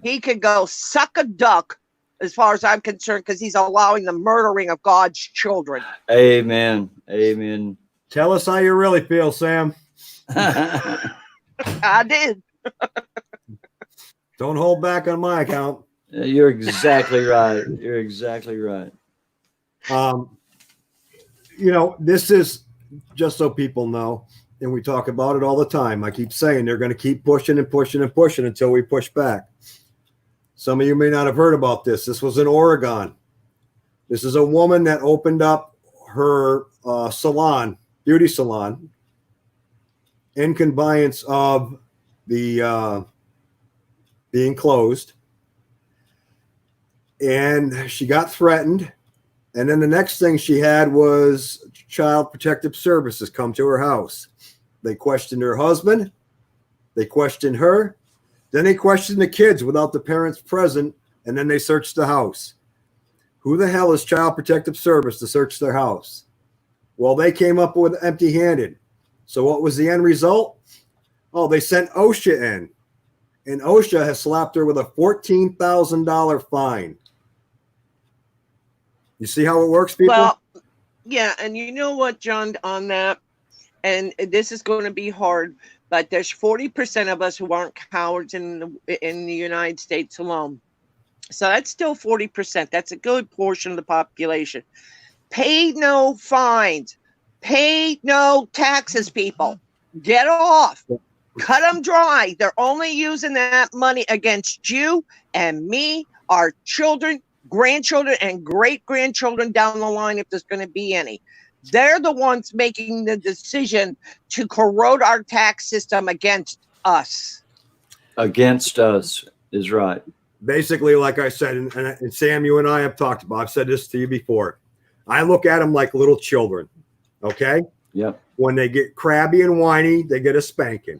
S1: he can go suck a duck, as far as I'm concerned, because he's allowing the murdering of God's children.
S2: Amen. Amen.
S3: Tell us how you really feel, Sam.
S1: I did.
S3: Don't hold back on my account.
S2: You're exactly right. You're exactly right.
S3: This is just so people know, and we talk about it all the time. I keep saying they're going to keep pushing and pushing and pushing until we push back. Some of you may not have heard about this. This was in Oregon. This is a woman that opened up her beauty salon, in conveyance of the being closed. And she got threatened. And then the next thing she had was Child Protective Services come to her house. They questioned her husband. They questioned her. Then they questioned the kids without the parents present, and then they searched the house. Who the hell is Child Protective Service to search their house? Well, they came up with empty-handed. So what was the end result? Oh, they sent OSHA in, and OSHA has slapped her with a $14,000 fine. You see how it works, people?
S1: Well, yeah, and you know what, John, on that, and this is going to be hard, but there's 40% of us who aren't cowards in the United States alone. So that's still 40%. That's a good portion of the population. Pay no fines. Pay no taxes, people. Get off. Cut them dry. They're only using that money against you and me, our children, grandchildren, and great-grandchildren down the line, if there's going to be any. They're the ones making the decision to corrode our tax system against us.
S2: Against us is right.
S3: Basically, like I said, and Sam, you and I have talked about, I've said this to you before. I look at them like little children, okay?
S2: Yep.
S3: When they get crabby and whiny, they get a spanking.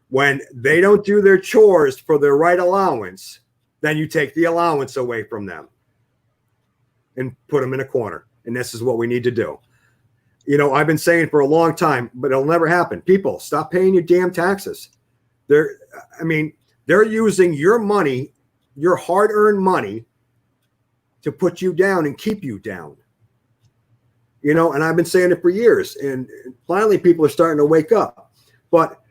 S3: When they don't do their chores for their right allowance, then you take the allowance away from them and put them in a corner. And this is what we need to do. I've been saying for a long time, but it'll never happen. People, stop paying your damn taxes. They're using your money, your hard-earned money, to put you down and keep you down. And I've been saying it for years, and finally people are starting to wake up. But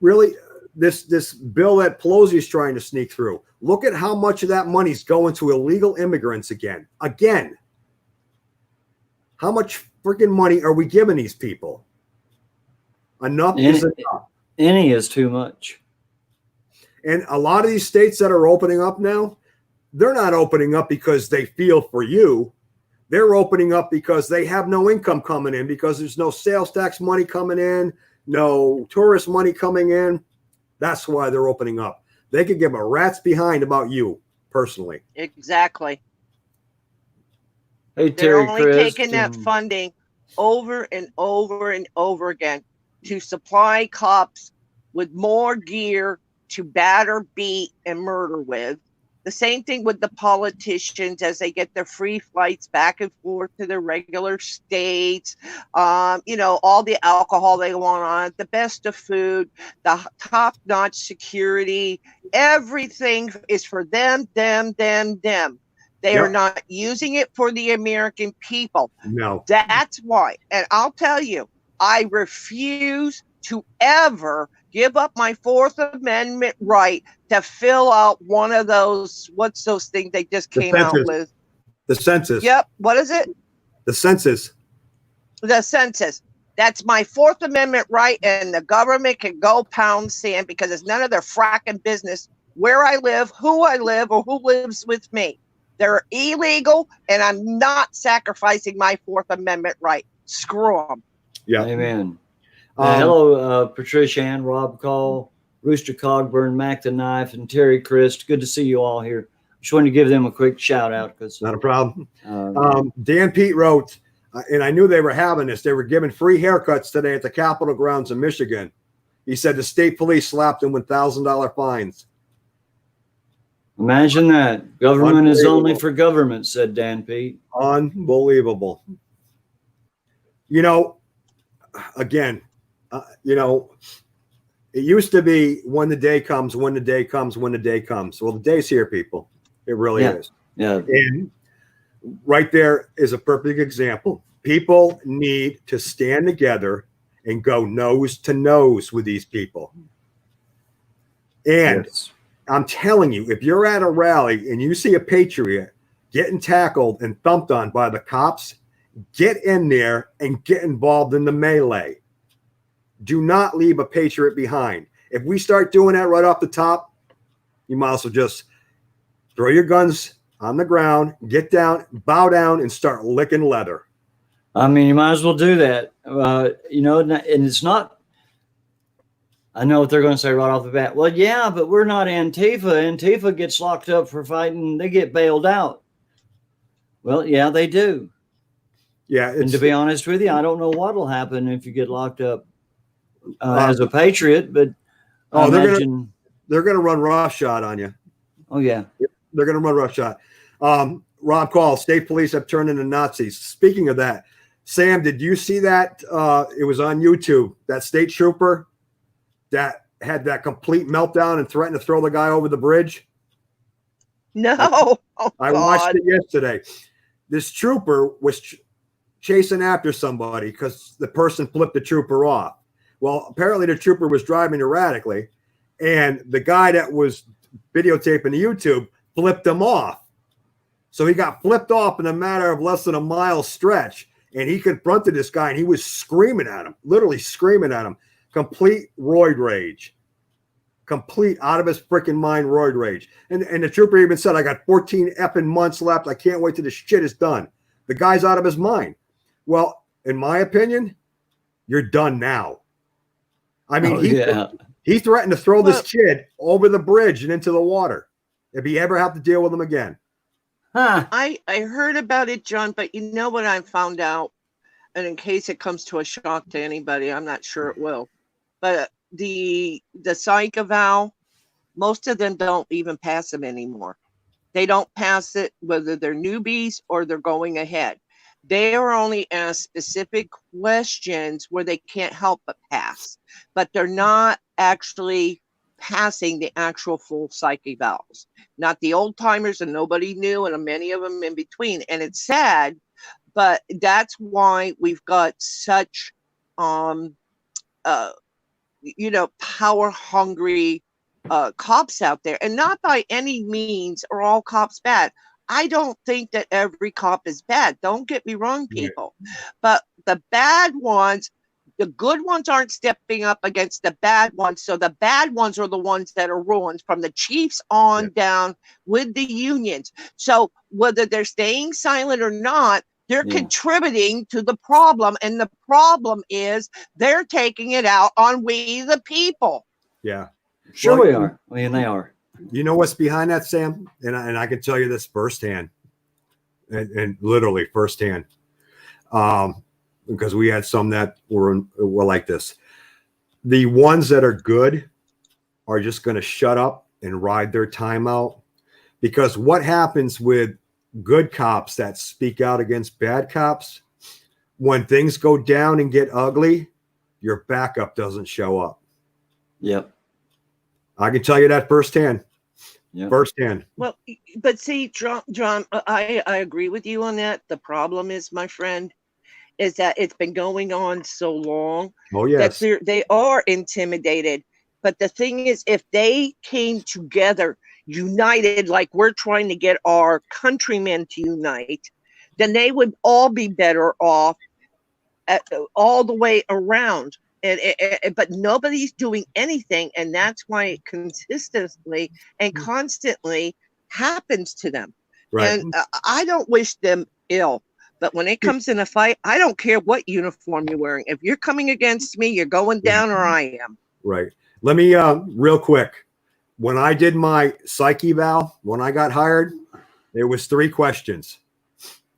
S3: really, this bill that Pelosi is trying to sneak through, look at how much of that money is going to illegal immigrants again. How much freaking money are we giving these people? Enough is enough.
S2: Any is too much.
S3: And a lot of these states that are opening up now, they're not opening up because they feel for you. They're opening up because they have no income coming in, because there's no sales tax money coming in, no tourist money coming in. That's why they're opening up. They could give a rat's behind about you personally.
S1: Exactly.
S2: Hey,
S1: They're
S2: Terry
S1: only
S2: Christ.
S1: taking that funding over and over and over again to supply cops with more gear to batter, beat, and murder with. The same thing with the politicians as they get their free flights back and forth to their regular states. You know, all the alcohol they want on it, the best of food, the top-notch security. Everything is for them, them. They are not using it for the American people.
S3: No.
S1: That's why. And I'll tell you, I refuse to ever give up my Fourth Amendment right to fill out one of those, what's those things they just came out with?
S3: The census.
S1: Yep. What is it?
S3: The census.
S1: The census. That's my Fourth Amendment right, and the government can go pound sand because it's none of their fracking business where I live, who I live, or who lives with me. They're illegal, and I'm not sacrificing my Fourth Amendment right. Screw them.
S3: Yeah.
S2: Amen. Hello, Patricia Ann, Rob Call, Rooster Cogburn, Mac the Knife, and Terry Christ. Good to see you all here. Just wanted to give them a quick shout out.
S3: Not a problem. Dan Pete wrote, and I knew they were having this. They were giving free haircuts today at the Capitol grounds in Michigan. He said the state police slapped him with $1,000 fines.
S2: Imagine that. Government is only for government, said Dan Pete.
S3: Unbelievable. You know, again, you know, it used to be when the day comes, when the day comes, when the day comes. Well, the day's here, people. It really is.
S2: Yeah.
S3: And right there is a perfect example. People need to stand together and go nose to nose with these people. And I'm telling you, if you're at a rally and you see a patriot getting tackled and thumped on by the cops, get in there and get involved in the melee. Do not leave a patriot behind. If we start doing that right off the top, you might as well just throw your guns on the ground, get down, bow down, and start licking leather.
S2: I mean, you might as well do that. You know, and it's not, I know what they're going to say right off the bat. Well, yeah, but we're not Antifa. Antifa gets locked up for fighting. They get bailed out. Well, yeah, they do.
S3: Yeah.
S2: And to be honest with you, I don't know what will happen if you get locked up as a patriot, but
S3: they're going to run roughshod on you.
S2: Oh, yeah.
S3: They're going to run roughshod. Rob Call, state police have turned into Nazis. Speaking of that, Sam, did you see that? It was on YouTube, that state trooper that had that complete meltdown and threatened to throw the guy over the bridge?
S1: No.
S3: I watched it yesterday. This trooper was chasing after somebody because the person flipped the trooper off. Well, apparently the trooper was driving erratically, and the guy that was videotaping the YouTube flipped him off. So he got flipped off in a matter of less than a mile stretch, and he confronted this guy, and he was screaming at him, literally screaming at him. Complete roid rage. Complete out of his freaking mind roid rage. And the trooper even said, I got 14 effing months left. I can't wait till this shit is done. The guy's out of his mind. Well, in my opinion, you're done now. I mean, he threatened to throw this kid over the bridge and into the water if he ever have to deal with him again.
S2: Huh.
S1: I heard about it, John, but you know what I found out? And in case it comes to a shock to anybody, I'm not sure it will. But the psych eval, most of them don't even pass them anymore. They don't pass it whether they're newbies or they're going ahead. They are only asked specific questions where they can't help but pass, but they're not actually passing the actual full psych evals. Not the old timers and nobody new, and many of them in between. And it's sad, but that's why we've got such, power hungry cops out there. And not by any means are all cops bad. I don't think that every cop is bad. Don't get me wrong, people. But the bad ones, the good ones aren't stepping up against the bad ones. So the bad ones are the ones that are ruined from the chiefs on down with the unions. So whether they're staying silent or not, They're
S2: Yeah.
S1: contributing to the problem, and the problem is they're taking it out on we the people.
S3: Yeah.
S2: Sure,
S3: Well,
S2: we are. I mean, they are.
S3: You know what's behind that, Sam? And I can tell you this firsthand, and literally firsthand, because we had some that were like this. The ones that are good are just going to shut up and ride their time out, because what happens with good cops that speak out against bad cops, when things go down and get ugly, your backup doesn't show up.
S2: Yep.
S3: I can tell you that firsthand.
S2: Yep.
S3: Firsthand.
S1: Well, but see, John, I agree with you on that. The problem is, my friend, is that it's been going on so long
S3: Oh, yes.
S1: that they are intimidated. But the thing is, if they came together, united, like we're trying to get our countrymen to unite, then they would all be better off all the way around. But nobody's doing anything, and that's why it consistently and constantly happens to them.
S3: Right.
S1: And I don't wish them ill. But when it comes in a fight, I don't care what uniform you're wearing. If you're coming against me, you're going down, or I am.
S3: Right. Let me real quick. When I did my psych eval, when I got hired, there was 3 questions.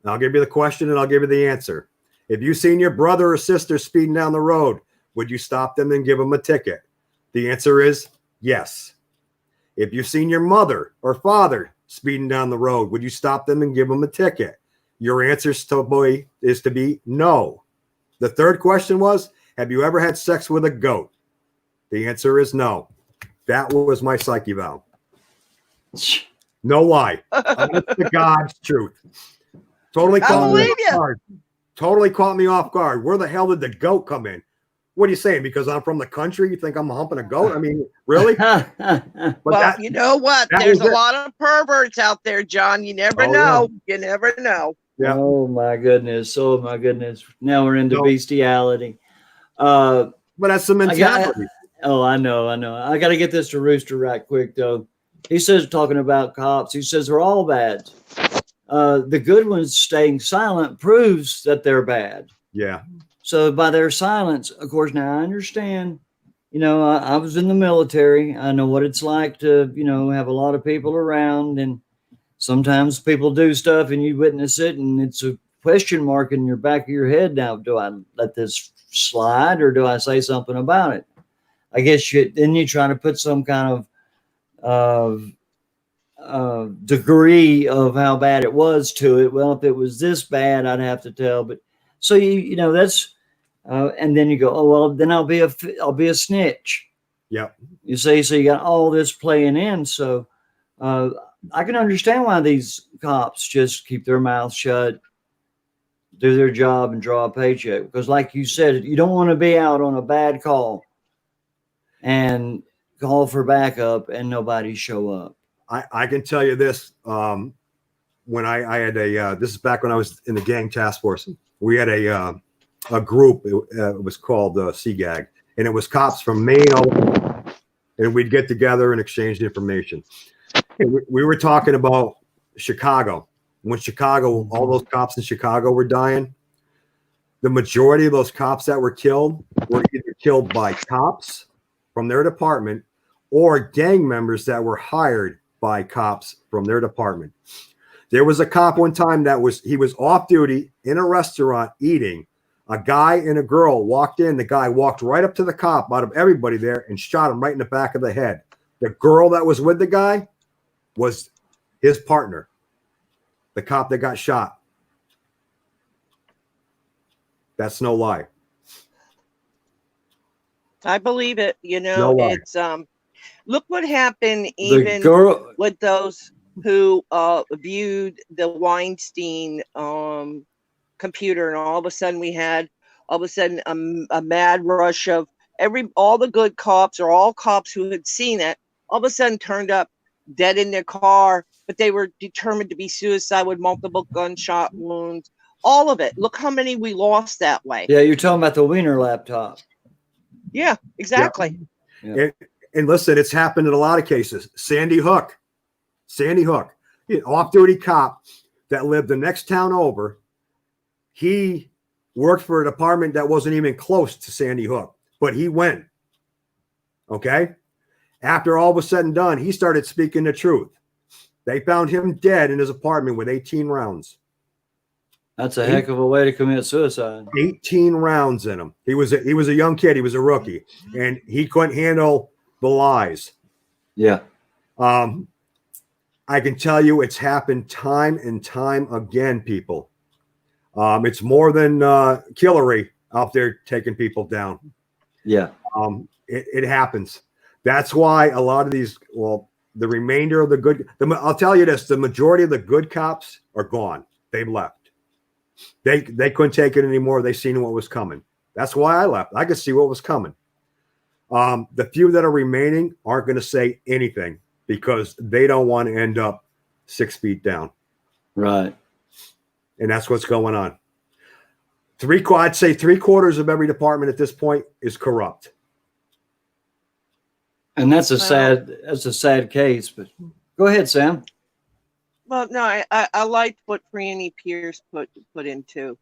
S3: I'll give you the question and I'll give you the answer. If you seen your brother or sister speeding down the road, would you stop them and give them a ticket? The answer is yes. If you've seen your mother or father speeding down the road, would you stop them and give them a ticket? Your answer is to be no. The 3rd question was, have you ever had sex with a goat? The answer is no. That was my psych eval. No lie. Honest to God's truth. Totally caught me off guard. Totally caught me off guard. Where the hell did the goat come in? What are you saying? Because I'm from the country, you think I'm humping a goat? I mean, really?
S1: Well, you know what? There's a lot of perverts out there, John. You never know. Yeah. You never know.
S3: Yeah.
S2: Oh my goodness. Oh my goodness. Now we're into bestiality.
S3: But that's the mentality.
S2: I know. I got to get this to Rooster right quick, though. He says, talking about cops, he says they're all bad. The good ones staying silent proves that they're bad.
S3: Yeah.
S2: So by their silence, of course, now I understand, I was in the military. I know what it's like to, have a lot of people around, and sometimes people do stuff and you witness it and it's a question mark in your back of your head. Now, do I let this slide or do I say something about it? I guess then you try to put some kind of degree of how bad it was to it. Well, if it was this bad, I'd have to tell. But so that's, and then you go, oh well, then I'll be a snitch.
S3: Yeah.
S2: You see, so you got all this playing in. So I can understand why these cops just keep their mouths shut, do their job, and draw a paycheck. Because, like you said, you don't want to be out on a bad call and call for backup and nobody show up.
S3: I can tell you this. When I had this is back when I was in the gang task force. We had a group. It was called CGAG, and it was cops from Maine all over, and we'd get together and exchange information. And we were talking about Chicago. When all those cops in Chicago were dying, the majority of those cops that were killed were either killed by cops from their department or gang members that were hired by cops from their department. There was a cop one time he was off duty in a restaurant eating. A guy and a girl walked in. The guy walked right up to the cop out of everybody there and shot him right in the back of the head. The girl that was with the guy was his partner, the cop that got shot. That's no lie.
S1: I believe it.
S3: No lie.
S1: It's look what happened even with those who viewed the Weinstein computer, and all of a sudden a mad rush of all the good cops or all cops who had seen it all of a sudden turned up dead in their car, but they were determined to be suicide with multiple gunshot wounds. All of it. Look how many we lost that way.
S2: Yeah, you're talking about the Wiener laptop.
S1: Yeah, exactly.
S2: Yeah.
S3: And listen, it's happened in a lot of cases. Sandy Hook, off-duty cop that lived the next town over, He worked for a department that wasn't even close to Sandy Hook, but he went. Okay. After all was said and done, he started speaking the truth. They found him dead in his apartment with 18 rounds.
S2: That's a heck of a way to commit suicide.
S3: 18 rounds in him. He was a young kid. He was a rookie, and he couldn't handle the lies.
S2: Yeah.
S3: I can tell you it's happened time and time again, people. It's more than Hillary out there taking people down.
S2: Yeah.
S3: It happens. That's why a lot of these, well, the remainder of the good, I'll tell you this, the majority of the good cops are gone. They've left. They couldn't take it anymore. They seen what was coming. That's why I left. I could see what was coming. The few that are remaining aren't going to say anything because they don't want to end up 6 feet down.
S2: Right.
S3: And that's what's going on. I'd say 3/4 of every department at this point is corrupt.
S2: And that's a sad case, but go ahead, Sam.
S1: Well, no, I liked what Franny Pierce put into,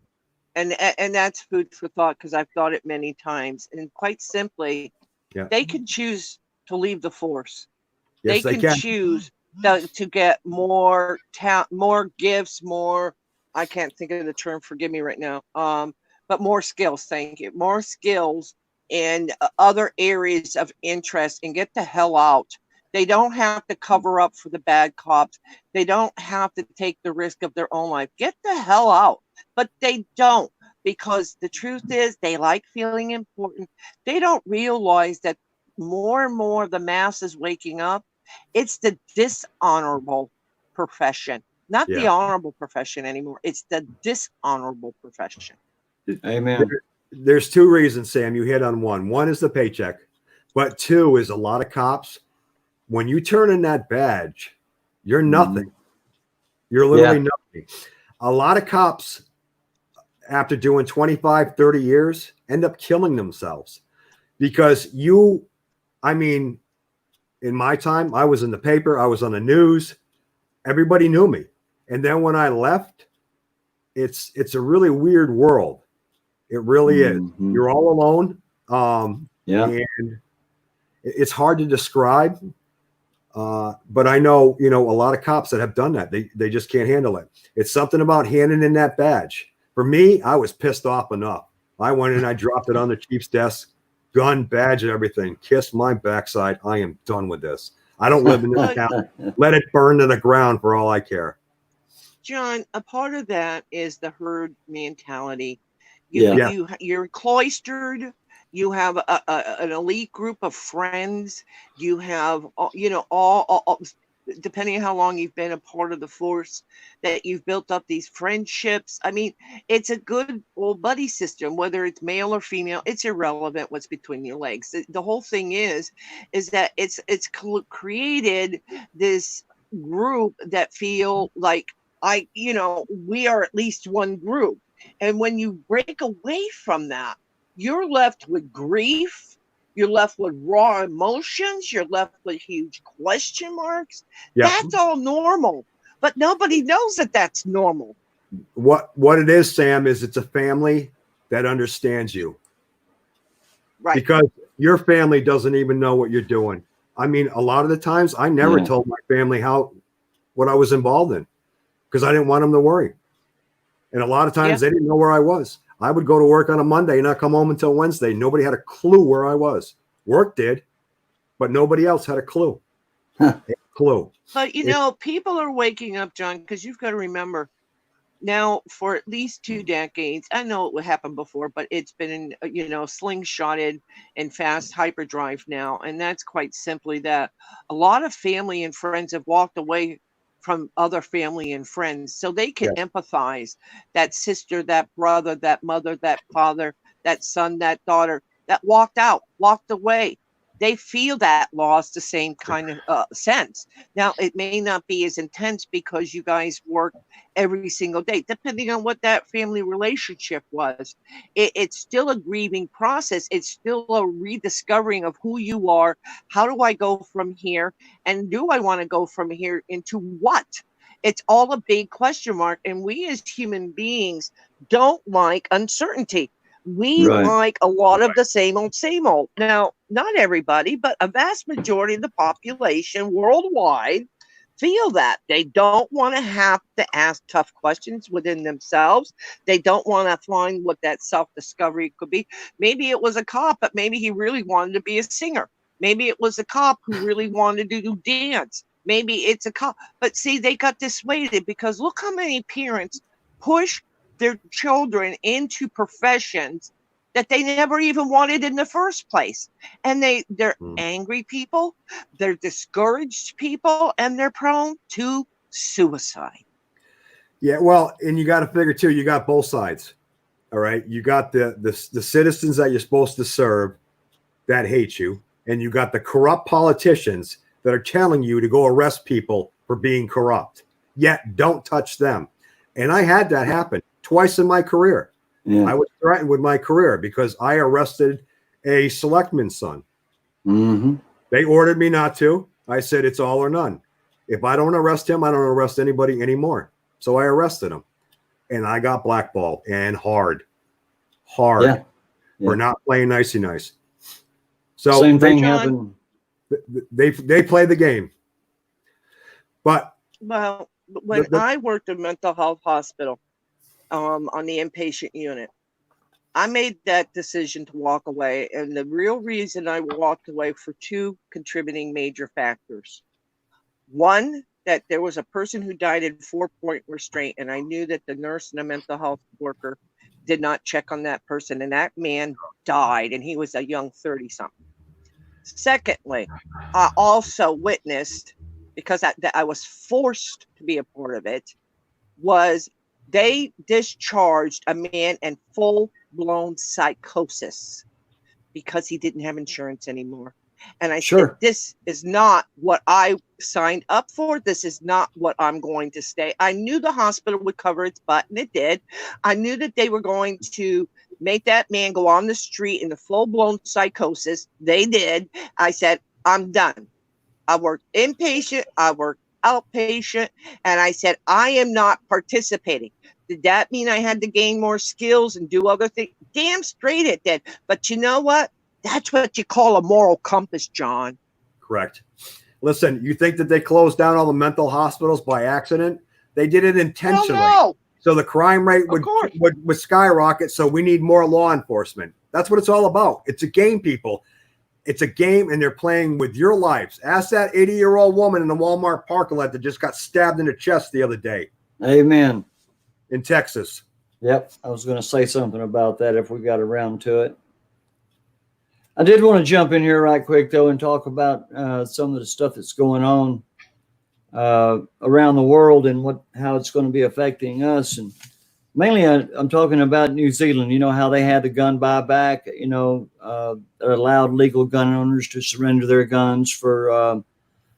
S1: and that's food for thought because I've thought it many times. And quite simply, they can choose to leave the force.
S3: Yes,
S1: they can choose to get more more gifts, more. I can't think of the term. Forgive me right now. But more skills. Thank you. More skills and other areas of interest, and get the hell out. They don't have to cover up for the bad cops. They don't have to take the risk of their own life. Get the hell out. But they don't, because the truth is they like feeling important. They don't realize that more and more the mass is waking up. It's the dishonorable profession, not the honorable profession anymore. It's the dishonorable profession.
S2: Amen.
S3: There's two reasons, Sam. You hit on one. One is the paycheck, but two is a lot of cops. When you turn in that badge, you're nothing. You're literally nothing. A lot of cops, after doing 25, 30 years, end up killing themselves because in my time, I was in the paper, I was on the news, everybody knew me. And then when I left, it's a really weird world. It really is. You're all alone. And it's hard to describe. But I know, a lot of cops that have done that. They just can't handle it. It's something about handing in that badge. For me, I was pissed off enough. I went in, I dropped it on the chief's desk, gun, badge, and everything. Kissed my backside. I am done with this. I don't live in this town. Let it burn to the ground for all I care.
S1: John, a part of that is the herd mentality. You're cloistered. You have an elite group of friends. You have, all depending on how long you've been a part of the force, that you've built up these friendships. I mean, it's a good old buddy system, whether it's male or female. It's irrelevant what's between your legs. The whole thing is that it's created this group that feel like we are at least one group. And when you break away from that, you're left with grief. You're left with raw emotions. You're left with huge question marks. Yeah. That's all normal, but nobody knows that that's normal.
S3: What it is, Sam, is it's a family that understands you. Right. Because your family doesn't even know what you're doing. I mean, a lot of the times I never told my family what I was involved in because I didn't want them to worry. And a lot of times they didn't know where I was. I would go to work on a Monday and not come home until Wednesday. Nobody had a clue where I was. Work did, but nobody else had a clue. But,
S1: people are waking up, John, because you've got to remember now for at least 2 decades. I know it would happen before, but it's been, slingshotted and fast hyperdrive now. And that's quite simply that a lot of family and friends have walked away from other family and friends, so they can empathize. That sister, that brother, that mother, that father, that son, that daughter that walked away. They feel that loss the same kind of sense. Now, it may not be as intense because you guys work every single day, depending on what that family relationship was. It's still a grieving process. It's still a rediscovering of who you are. How do I go from here? And do I want to go from here into what? It's all a big question mark. And we as human beings don't like uncertainty. We
S2: Right.
S1: like a lot of the same old, same old. Now, not everybody, but a vast majority of the population worldwide feel that. They don't want to have to ask tough questions within themselves. They don't want to find what that self discovery could be. Maybe it was a cop, but maybe he really wanted to be a singer. Maybe it was a cop who really wanted to do dance. Maybe it's a cop. But see, they got dissuaded because look how many parents push their children into professions that they never even wanted in the first place. And they're angry people, they're discouraged people, and they're prone to suicide.
S3: Yeah, well, and you got to figure too, you got both sides. All right. You got the citizens that you're supposed to serve that hate you, and you got the corrupt politicians that are telling you to go arrest people for being corrupt. Yet don't touch them. And I had that happen twice in my career.
S2: Yeah.
S3: I was threatened with my career because I arrested a selectman's son.
S2: Mm-hmm.
S3: They ordered me not to. I said, it's all or none. If I don't arrest him, I don't arrest anybody anymore. So I arrested him. And I got blackballed, and hard
S2: Yeah.
S3: for not playing nicey nice. So
S2: Same thing happened.
S3: They play the game. But
S1: well, when I worked in mental health hospital, on the inpatient unit, I made that decision to walk away. And the real reason I walked away for two contributing major factors. One, that there was a person who died in 4-point restraint, and I knew that the nurse and the mental health worker did not check on that person, and that man died, and he was a young 30-something. Secondly, I also witnessed, because I was forced to be a part of it, was they discharged a man in full-blown psychosis because he didn't have insurance anymore. And I said, this is not what I signed up for. This is not what I'm going to stay. I knew the hospital would cover its butt, and it did. I knew that they were going to make that man go on the street in the full-blown psychosis. They did. I said, I'm done. I worked inpatient. I worked outpatient. And I said, I am not participating. Did that mean I had to gain more skills and do other things? Damn straight it did. But you know what? That's what you call a moral compass, John.
S3: Correct. Listen, you think that they closed down all the mental hospitals by accident? They did it intentionally.
S1: No.
S3: So the crime rate would skyrocket. So we need more law enforcement. That's what it's all about. It's a game, people. It's a game, and they're playing with your lives. Ask that 80-year-old woman in the Walmart parking lot that just got stabbed in the chest the other day.
S2: Amen.
S3: In Texas.
S2: Yep. I was going to say something about that if we got around to it. I did want to jump in here right quick, though, and talk about some of the stuff that's going on around the world and how it's going to be affecting us. And mainly I'm talking about New Zealand. You know how they had the gun buyback, that allowed legal gun owners to surrender their guns for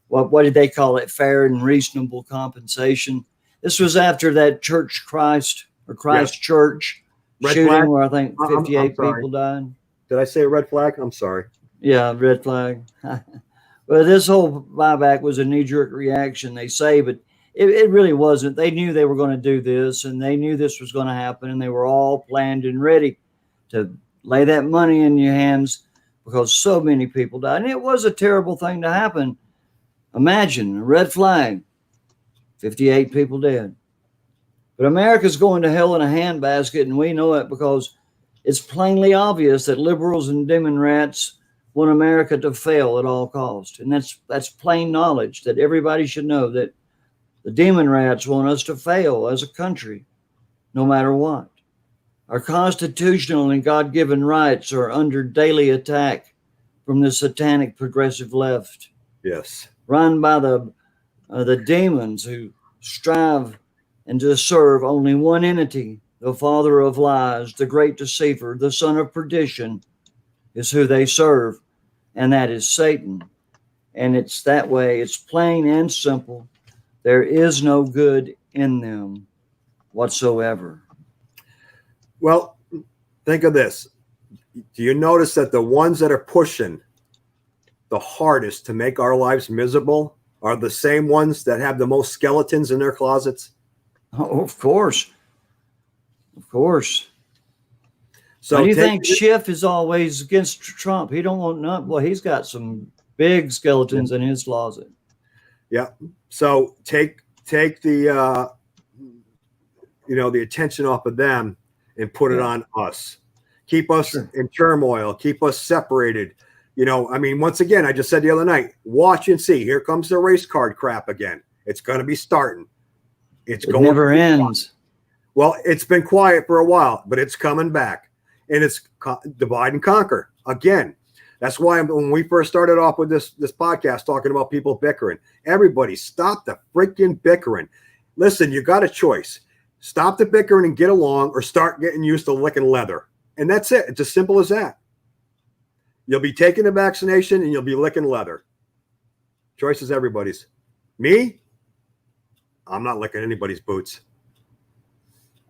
S2: what did they call it? Fair and reasonable compensation. This was after that Christ Church shooting where I think 58 people died.
S3: Did I say red flag? I'm sorry.
S2: Yeah, red flag. Well, this whole buyback was a knee-jerk reaction, they say, but it really wasn't. They knew they were going to do this, and they knew this was going to happen, and they were all planned and ready to lay that money in your hands because so many people died. And it was a terrible thing to happen. Imagine a red flag, 58 people dead. But America's going to hell in a handbasket, and we know it because it's plainly obvious that liberals and Democrats want America to fail at all costs. And that's plain knowledge that everybody should know, that the Democrats want us to fail as a country, no matter what. Our constitutional and God-given rights are under daily attack from the satanic progressive left.
S3: Yes.
S2: Run by the demons who strive and to serve only one entity, the father of lies, the great deceiver, the son of perdition is who they serve, and that is Satan. And it's that way. It's plain and simple. There is no good in them whatsoever.
S3: Well, think of this. Do you notice that the ones that are pushing the hardest to make our lives miserable are the same ones that have the most skeletons in their closets?
S2: Oh, of course. Of course.
S3: So
S2: Why do you think Schiff is always against Trump? He don't want none. Well, he's got some big skeletons in his closet.
S3: Yeah. So take the the attention off of them and put it on us. Keep us in turmoil. Keep us separated. I mean, once again, I just said the other night, watch and see. Here comes the race card crap again. It's going to be starting. It
S2: never ends.
S3: Well, it's been quiet for a while, but it's coming back. And it's divide and conquer again. That's why when we first started off with this podcast talking about people bickering, everybody stop the freaking bickering. Listen, you got a choice. Stop the bickering and get along, or start getting used to licking leather. And that's it. It's as simple as that. You'll be taking the vaccination and you'll be licking leather. Choice is everybody's. Me? I'm not licking anybody's boots.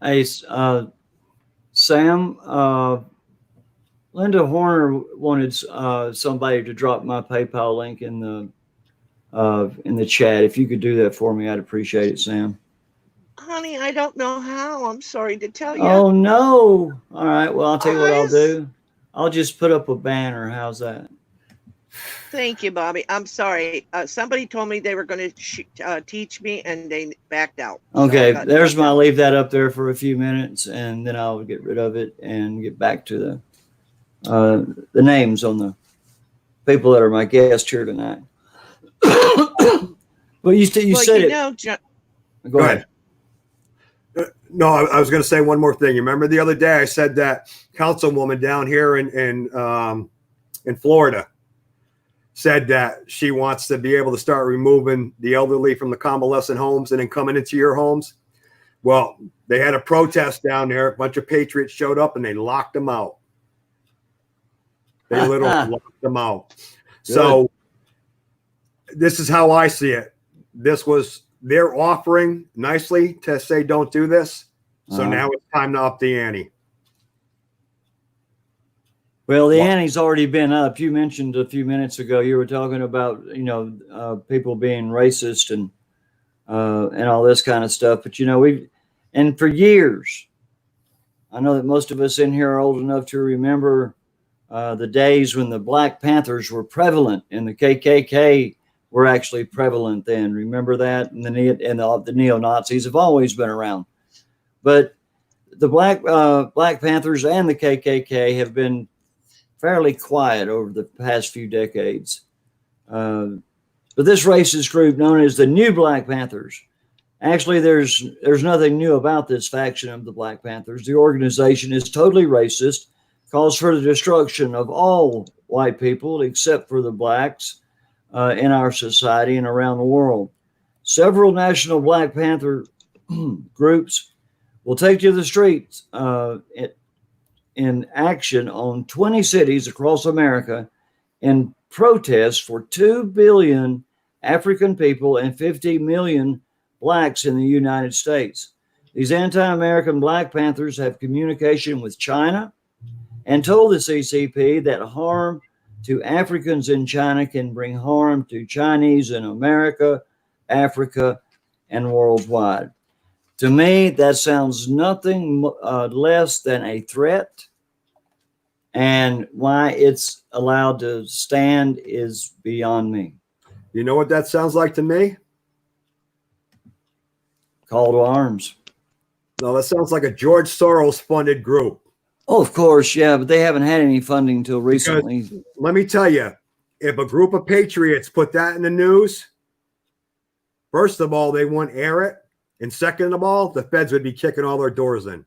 S2: Hey, Sam, Linda Horner wanted somebody to drop my PayPal link in the chat. If you could do that for me, I'd appreciate it, Sam.
S1: Honey, I don't know how. I'm sorry to tell you.
S2: Oh, no. All right. Well, I'll tell you what I'll do. I'll just put up a banner. How's that?
S1: Thank you, Bobby. I'm sorry. Somebody told me they were going to teach me, and they backed out.
S2: Okay. So there's my leave that up there for a few minutes, and then I'll get rid of it and get back to the names on the people that are my guests here tonight. Well, you said it. Go ahead.
S3: No, I was going to say one more thing. You remember the other day I said that councilwoman down here in Florida said that she wants to be able to start removing the elderly from the convalescent homes and then coming into your homes. Well, they had a protest down there. A bunch of patriots showed up and they locked them out. They literally locked them out. Good. So this is how I see it. This was their offering nicely to say, don't do this. So now it's time to up the ante.
S2: Well, the ante's already been up. You mentioned a few minutes ago, you were talking about, people being racist and all this kind of stuff. But, and for years, I know that most of us in here are old enough to remember the days when the Black Panthers were prevalent and the KKK were actually prevalent then. Remember that? And the neo-Nazis have always been around. But the Black Panthers and the KKK have been fairly quiet over the past few decades. But this racist group known as the New Black Panthers, actually there's nothing new about this faction of the Black Panthers. The organization is totally racist, calls for the destruction of all white people except for the blacks in our society and around the world. Several national Black Panther groups will take to the streets in action on 20 cities across America in protest for 2 billion African people and 50 million blacks in the United States. These anti-American Black Panthers have communication with China and told the CCP that harm to Africans in China can bring harm to Chinese in America, Africa, and worldwide. To me, that sounds nothing less than a threat. And why it's allowed to stand is beyond me.
S3: You know what that sounds like to me?
S2: Call to arms.
S3: No, that sounds like a George Soros funded group.
S2: Oh, of course, yeah, but they haven't had any funding until recently.
S3: Because, let me tell you, if a group of patriots put that in the news, first of all, they wouldn't air it. And second of all, the feds would be kicking all their doors in.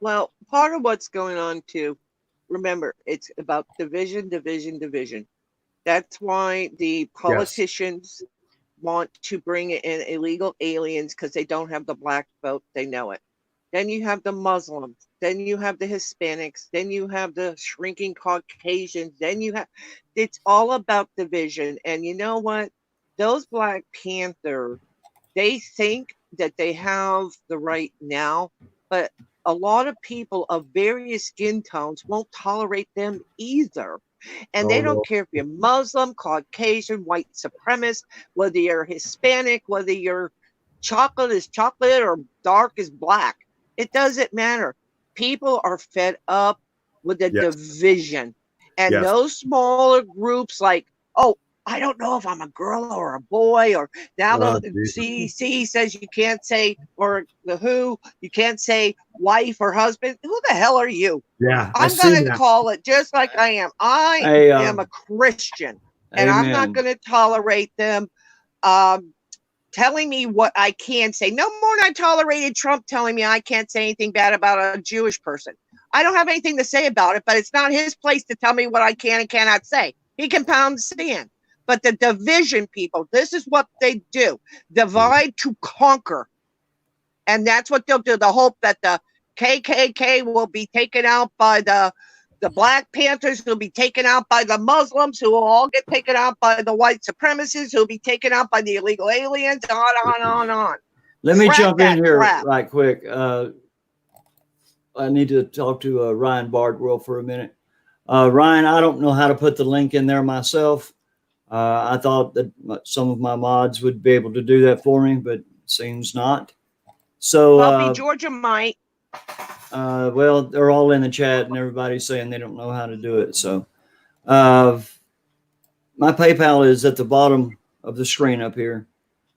S1: Well, part of what's going on too, remember, it's about division. That's why the politicians want to bring in illegal aliens, because they don't have the black vote. They know it. Then you have the Muslims. Then you have the Hispanics. Then you have the shrinking Caucasians. It's all about division. And you know what? Those Black Panthers, they think that they have the right now, but a lot of people of various skin tones won't tolerate them either. And they don't care if you're Muslim, Caucasian, white supremacist, whether you're Hispanic, whether you're chocolate is chocolate or dark is black. It doesn't matter. People are fed up with the
S3: Yes.
S1: division. And
S3: Yes.
S1: those smaller groups, like, oh, I don't know if I'm a girl or a boy, or now the
S3: Jesus.
S1: CDC says you can't say, or the WHO, you can't say wife or husband. Who the hell are you?
S3: Yeah,
S1: I'm going to call it just like I am. I
S2: Hey,
S1: am a Christian, and I'm not
S2: amen.
S1: going to tolerate them telling me what I can say. No more than I tolerated Trump telling me I can't say anything bad about a Jewish person. I don't have anything to say about it, but it's not his place to tell me what I can and cannot say. He can pound sand. But the division, people, this is what they do. Divide to conquer. And that's what they'll do. The hope that the KKK will be taken out by the Black Panthers, will be taken out by the Muslims, who will all get taken out by the white supremacists, who will be taken out by the illegal aliens, on.
S2: Let me
S1: Crap
S2: jump in
S1: that
S2: here
S1: crap.
S2: right quick. I need to talk to Ryan Bardwell for a minute. Ryan, I don't know how to put the link in there myself. I thought that some of my mods would be able to do that for me, but it seems not. So,
S1: Bobby Georgia might.
S2: well, they're all in the chat and everybody's saying they don't know how to do it. So, my PayPal is at the bottom of the screen up here.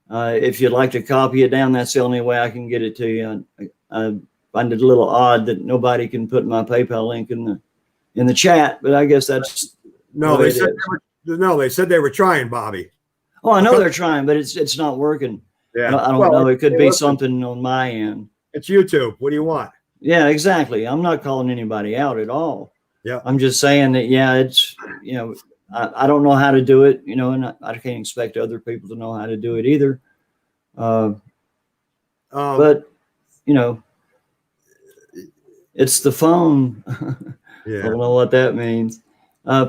S2: If you'd like to copy it down, that's the only way I can get it to you. I find it a little odd that nobody can put my PayPal link in the chat, but I guess that's
S3: No, they said they were trying, Bobby.
S2: Oh, I know they're trying, but it's not working.
S3: Yeah,
S2: I don't know. It could be something on my end.
S3: It's YouTube. What do you want?
S2: Yeah, exactly. I'm not calling anybody out at all.
S3: Yeah,
S2: I'm just saying that. Yeah, it's I don't know how to do it. And I can't expect other people to know how to do it either. But it's the phone.
S3: Yeah.
S2: I don't know what that means.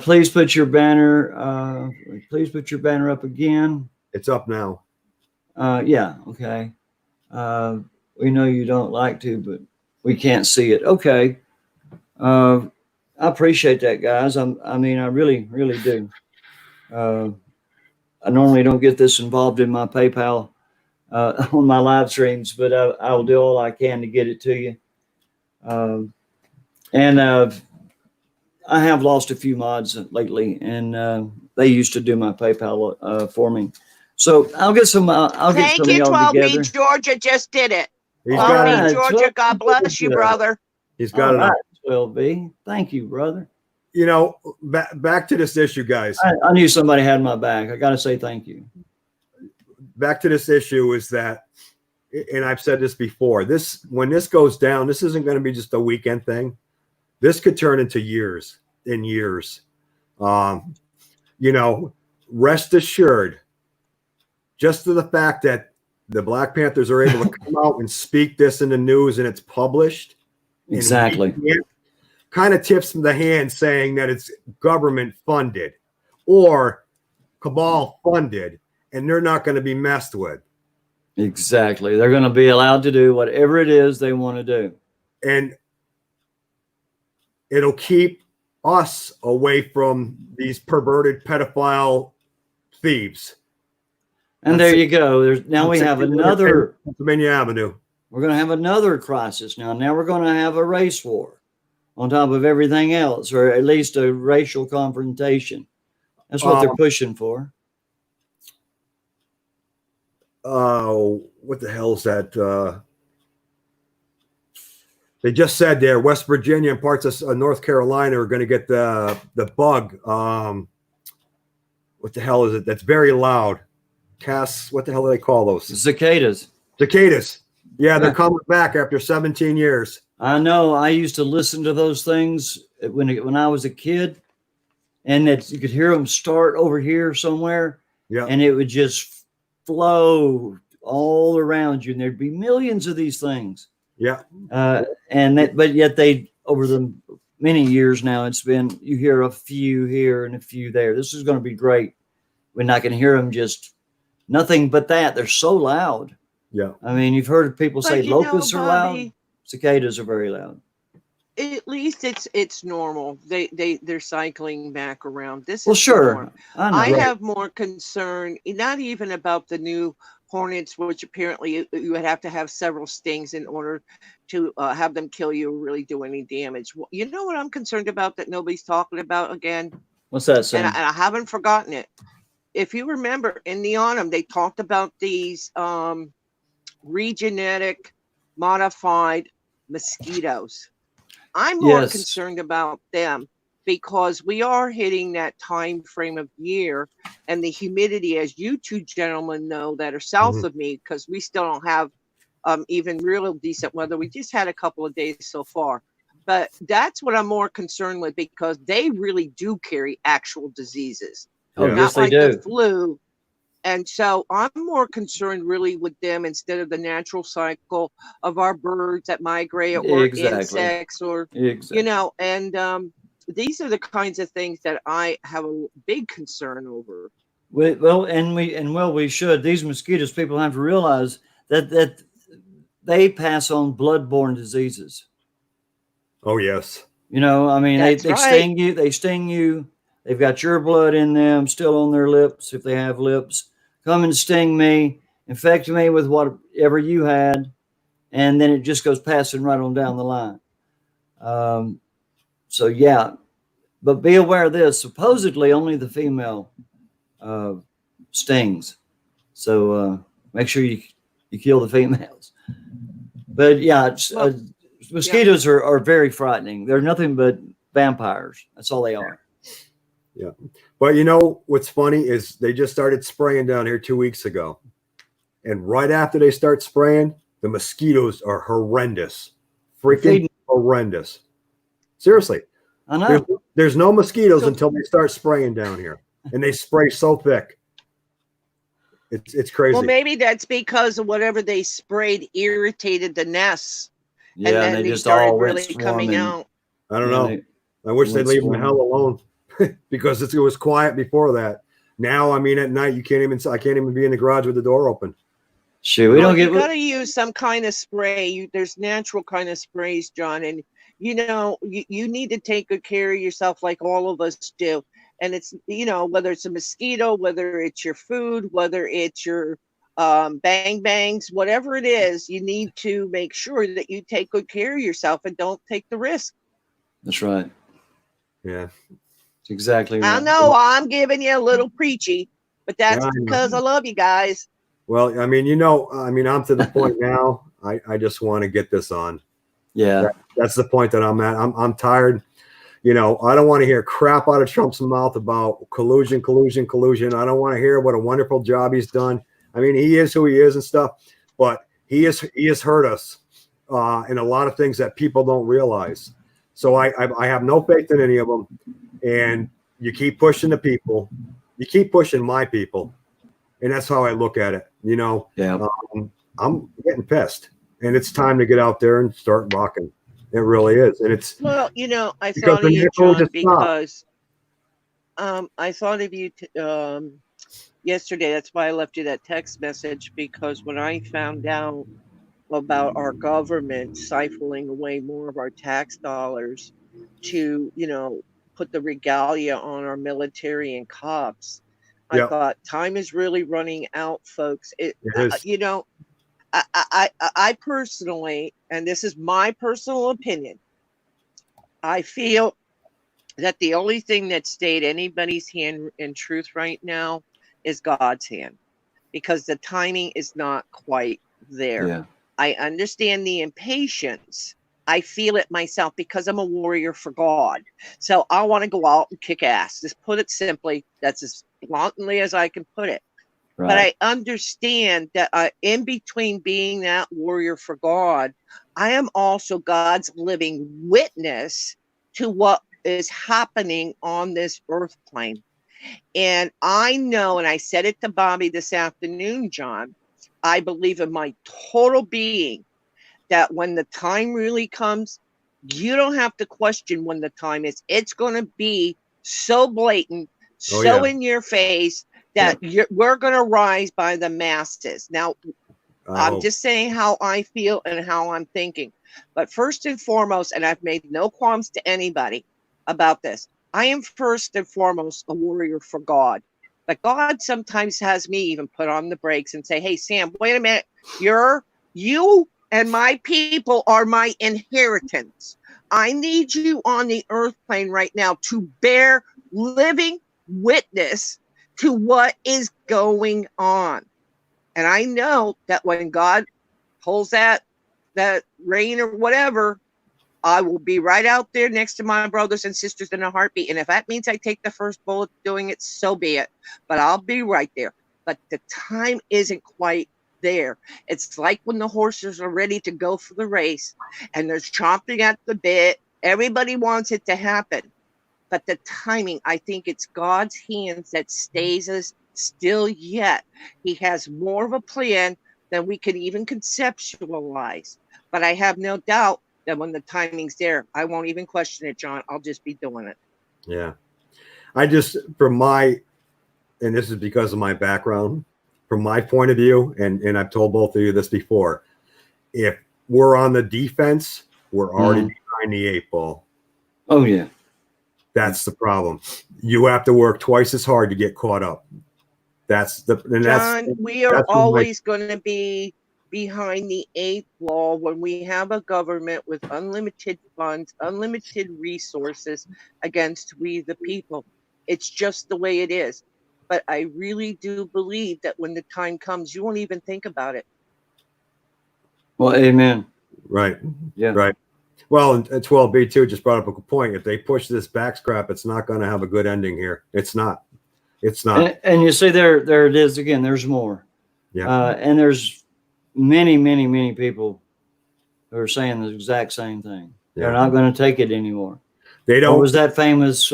S2: Please put your banner. Please put your banner up again.
S3: It's up now.
S2: Yeah. Okay. We know you don't like to, but we can't see it. Okay. I appreciate that, guys. I mean, I really, really do. I normally don't get this involved in my PayPal on my live streams, but I'll do all I can to get it to you. And I have lost a few mods lately, and they used to do my PayPal for me. So I'll get some. I'll get some of y'all together.
S1: 12B Georgia just did it.
S3: He's got it.
S1: 12B Georgia, God bless you, brother.
S3: He's got it up.
S2: 12B. Thank you, brother.
S3: Back to this issue, guys.
S2: I knew somebody had my back. I got to say thank you.
S3: Back to this issue is that, and I've said this before, when this goes down, this isn't going to be just a weekend thing. This could turn into years and years. Rest assured, just to the fact that the Black Panthers are able to come out and speak this in the news and it's published.
S2: Exactly.
S3: Kind of tips the hand saying that it's government funded or cabal funded, and they're not going to be messed with.
S2: Exactly. They're going to be allowed to do whatever it is they want to do.
S3: And it'll keep us away from these perverted pedophile thieves.
S2: And there you go. Now we have another
S3: Pennsylvania Avenue.
S2: We're going to have another crisis now. Now we're going to have a race war on top of everything else, or at least a racial confrontation. That's what they're pushing for.
S3: What the hell is that? They just said there, West Virginia and parts of North Carolina are going to get the bug. What the hell is it? That's very loud. What the hell do they call those?
S2: Cicadas.
S3: Cicadas. Yeah, they're coming back after 17 years.
S2: I know. I used to listen to those things when I was a kid, and that you could hear them start over here somewhere, and it would just flow all around you, and there'd be millions of these things.
S3: Yeah.
S2: But yet they, over the many years now, it's been, you hear a few here and a few there. This is going to be great when I can hear them just nothing but that. They're so loud.
S3: Yeah.
S2: I mean, you've heard people say locusts are loud.
S1: Bobby,
S2: Cicadas are very loud.
S1: At least it's normal. They're cycling back around. This is
S2: well, sure.
S1: normal. I have more concern, not even about the new hornets, which apparently you would have to have several stings in order to have them kill you or really do any damage. You know what I'm concerned about that nobody's talking about again?
S2: What's that,
S1: And
S2: Sam?
S1: I haven't forgotten it. If you remember in the autumn, they talked about these regenetic modified mosquitoes. I'm more
S2: Yes.
S1: concerned about them because we are hitting that time frame of year and the humidity, as you two gentlemen know that are south
S3: Mhm.
S1: of me, because we still don't have even real decent weather. We just had a couple of days so far. But that's what I'm more concerned with because they really do carry actual diseases,
S2: Oh,
S3: Yeah.
S2: yes,
S1: not
S2: they
S1: like the
S2: do.
S1: flu. And so I'm more concerned really with them instead of the natural cycle of our birds that migrate or
S2: Exactly.
S1: insects or,
S2: Exactly.
S1: and these are the kinds of things that I have a big concern over.
S2: We should. These mosquitoes, people have to realize that they pass on bloodborne diseases.
S3: Oh yes.
S2: You know, I mean,
S1: That's
S2: they
S1: right.
S2: sting you. They sting you. They've got your blood in them, still on their lips if they have lips. Come and sting me, infect me with whatever you had, and then it just goes passing right on down the line. Um, so yeah, but be aware of this. Supposedly, only the female uh, stings. So make sure you kill the females. But yeah,
S1: Well, yeah.
S2: mosquitoes are very frightening. They're nothing but vampires. That's all they are.
S3: Yeah. But you know what's funny is they just started spraying down here 2 weeks ago. And right after they start spraying, the mosquitoes are horrendous. Freaking
S2: Feeding.
S3: horrendous. Seriously.
S2: I
S3: There's,
S2: know.
S3: there's no mosquitoes
S1: So,
S3: until they start spraying down here. And they spray so thick. It's
S1: well,
S3: crazy.
S1: maybe that's because of whatever they sprayed irritated the nests, and
S2: Yeah, and
S1: then
S2: they
S1: they
S2: just
S1: started
S2: all went
S1: really coming
S2: swarming.
S1: out.
S3: I don't
S2: Yeah,
S3: know. I wish they'd
S2: went
S3: leave them the
S2: swarming.
S3: hell alone because it was quiet before that. Now, I mean, at night I can't even be in the garage with the door open.
S2: Shoot, we
S1: Well,
S2: don't
S1: you
S2: get.
S1: got to use some kind of spray. There's natural kind of sprays, John, and you need to take good care of yourself, like all of us do. And it's whether it's a mosquito, whether it's your food, whether it's your bang bangs, whatever it is, you need to make sure that you take good care of yourself and don't take the risk.
S2: That's right.
S3: Yeah.
S2: That's exactly
S1: I
S2: right.
S1: know I'm giving you a little preachy, but
S3: Yeah,
S1: that's
S3: I know.
S1: because I love you guys.
S3: Well, I mean, I'm to the point now. I just want to get this on.
S2: Yeah.
S3: That's the point that I'm at. I'm tired. I don't want to hear crap out of Trump's mouth about collusion. I don't want to hear what a wonderful job he's done. I mean, he is who he is and stuff, but he has hurt us in a lot of things that people don't realize. So I have no faith in any of them. And you keep pushing the people. You keep pushing my people. And that's how I look at it.
S2: Yeah.
S3: I'm getting pissed, and it's time to get out there and start rocking. It really is, and it's
S1: Well, I
S3: because
S1: thought
S3: the
S1: of you,
S3: natural
S1: John,
S3: just stopped.
S1: because I thought of you yesterday. That's why I left you that text message, because when I found out about our government siphoning away more of our tax dollars to, put the regalia on our military and cops, I
S3: Yeah,
S1: thought time is really running out, folks.
S3: it is.
S1: I personally, and this is my personal opinion, I feel that the only thing that stayed anybody's hand in truth right now is God's hand, because the timing is not quite there.
S2: Yeah.
S1: I understand the impatience. I feel it myself because I'm a warrior for God. So I want to go out and kick ass. Just put it simply. That's as bluntly as I can put it. But
S2: Right.
S1: I understand that in between being that warrior for God, I am also God's living witness to what is happening on this earth plane. And I know, and I said it to Bobby this afternoon, John, I believe in my total being that when the time really comes, you don't have to question when the time is. It's going to be so blatant,
S3: Oh yeah.
S1: so in your face that we're going to rise by the masses. Now, I'm just saying how I feel and how I'm thinking. But first and foremost, and I've made no qualms to anybody about this, I am first and foremost a warrior for God. But God sometimes has me even put on the brakes and say, hey, Sam, wait a minute. You and my people are my inheritance. I need you on the earth plane right now to bear living witness to what is going on. And I know that when God pulls that rein or whatever, I will be right out there next to my brothers and sisters in a heartbeat. And if that means I take the first bullet doing it, so be it. But I'll be right there. But the time isn't quite there. It's like when the horses are ready to go for the race and they're chomping at the bit. Everybody wants it to happen. But the timing, I think it's God's hands that stays us still yet. He has more of a plan than we could even conceptualize. But I have no doubt that when the timing's there, I won't even question it, John. I'll just be doing it.
S3: Yeah. I just, and this is because of my background, from my point of view, and I've told both of you this before, if we're on the defense, we're already behind the 8 ball.
S2: Oh, yeah.
S3: That's the problem. You have to work twice as hard to get caught up.
S1: John, we are always going to be behind the 8 ball when we have a government with unlimited funds, unlimited resources against we the people. It's just the way it is. But I really do believe that when the time comes, you won't even think about it.
S2: Well, amen.
S3: Right.
S2: Yeah.
S3: Right. Well, 12B2 just brought up a good point. If they push this back scrap, it's not going to have a good ending here. It's not. It's not.
S2: And you see, there it is again. There's more.
S3: Yeah.
S2: And there's many, many, many people who are saying the exact same thing. They're not going to take it anymore.
S3: They don't.
S2: What was that famous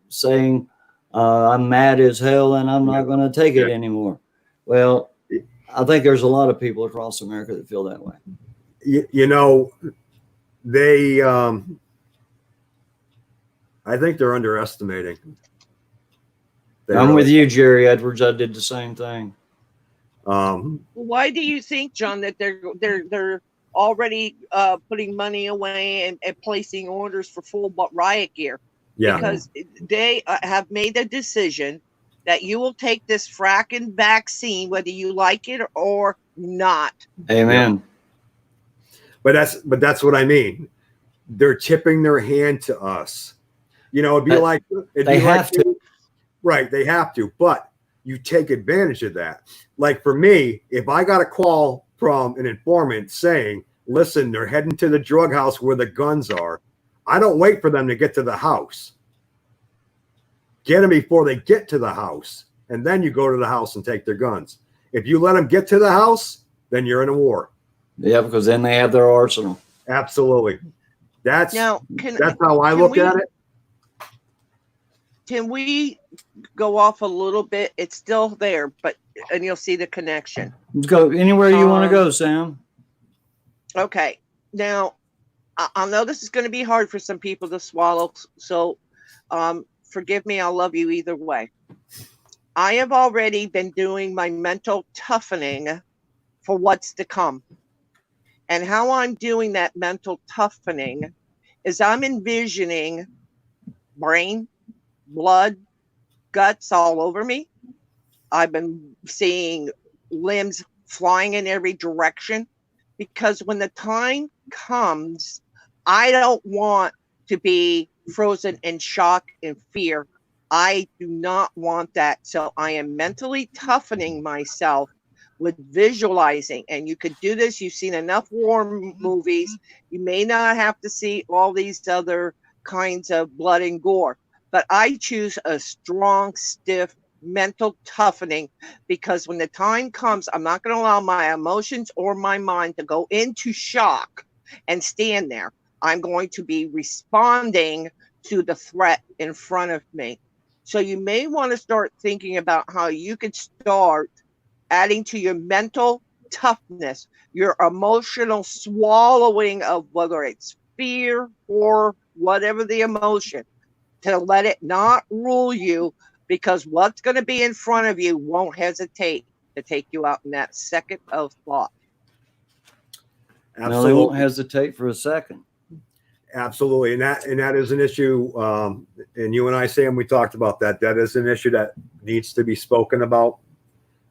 S2: saying? I'm mad as hell and I'm not going to take it anymore. Well, I think there's a lot of people across America that feel that way.
S3: You know, they, I think they're underestimating.
S2: I'm with you, Jerry Edwards. I did the same thing.
S1: Why do you think, John, that they're already putting money away and placing orders for full riot gear?
S3: Yeah.
S1: Because they have made a decision that you will take this fracking vaccine, whether you like it or not.
S2: Amen.
S3: Yeah. But that's what I mean. They're tipping their hand to us. You know, they have to. Right, they have to. But you take advantage of that. Like for me, if I got a call from an informant saying, listen, they're heading to the drug house where the guns are, I don't wait for them to get to the house. Get them before they get to the house. And then you go to the house and take their guns. If you let them get to the house, then you're in a war.
S2: Yeah, because then they have their arsenal.
S3: Absolutely. That's how I look at it.
S1: Can we go off a little bit? It's still there, and you'll see the connection.
S2: Let's go anywhere you want to go, Sam.
S1: Okay. Now, I know this is going to be hard for some people to swallow, so forgive me. I'll love you either way. I have already been doing my mental toughening for what's to come. And how I'm doing that mental toughening is I'm envisioning brain, blood, guts all over me. I've been seeing limbs flying in every direction because when the time comes, I don't want to be frozen in shock and fear. I do not want that. So I am mentally toughening myself with visualizing, and you could do this. You've seen enough war movies. You may not have to see all these other kinds of blood and gore, but I choose a strong, stiff mental toughening because when the time comes, I'm not going to allow my emotions or my mind to go into shock and stand there. I'm going to be responding to the threat in front of me. So you may want to start thinking about how you could start adding to your mental toughness, your emotional swallowing of whether it's fear or whatever the emotion, to let it not rule you, because what's going to be in front of you won't hesitate to take you out in that second of thought.
S2: Absolutely. No, they won't hesitate for a second.
S3: Absolutely, and that is an issue. And you and I, Sam, we talked about that. That is an issue that needs to be spoken about.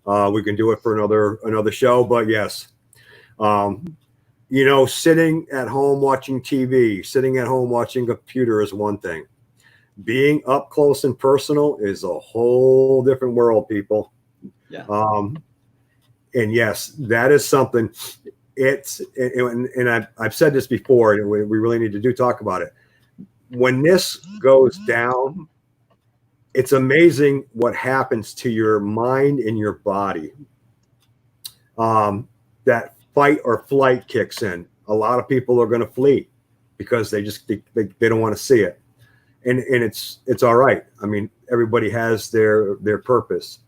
S3: We can do it for another show, but yes, sitting at home watching TV, sitting at home watching a computer is one thing. Being up close and personal is a whole different world, people.
S2: Yeah.
S3: And yes, that is something. And I've said this before, and we really need to talk about it. When this goes down, it's amazing what happens to your mind and your body. That fight or flight kicks in. A lot of people are going to flee because they don't want to see it, and it's all right. I mean, everybody has their purpose.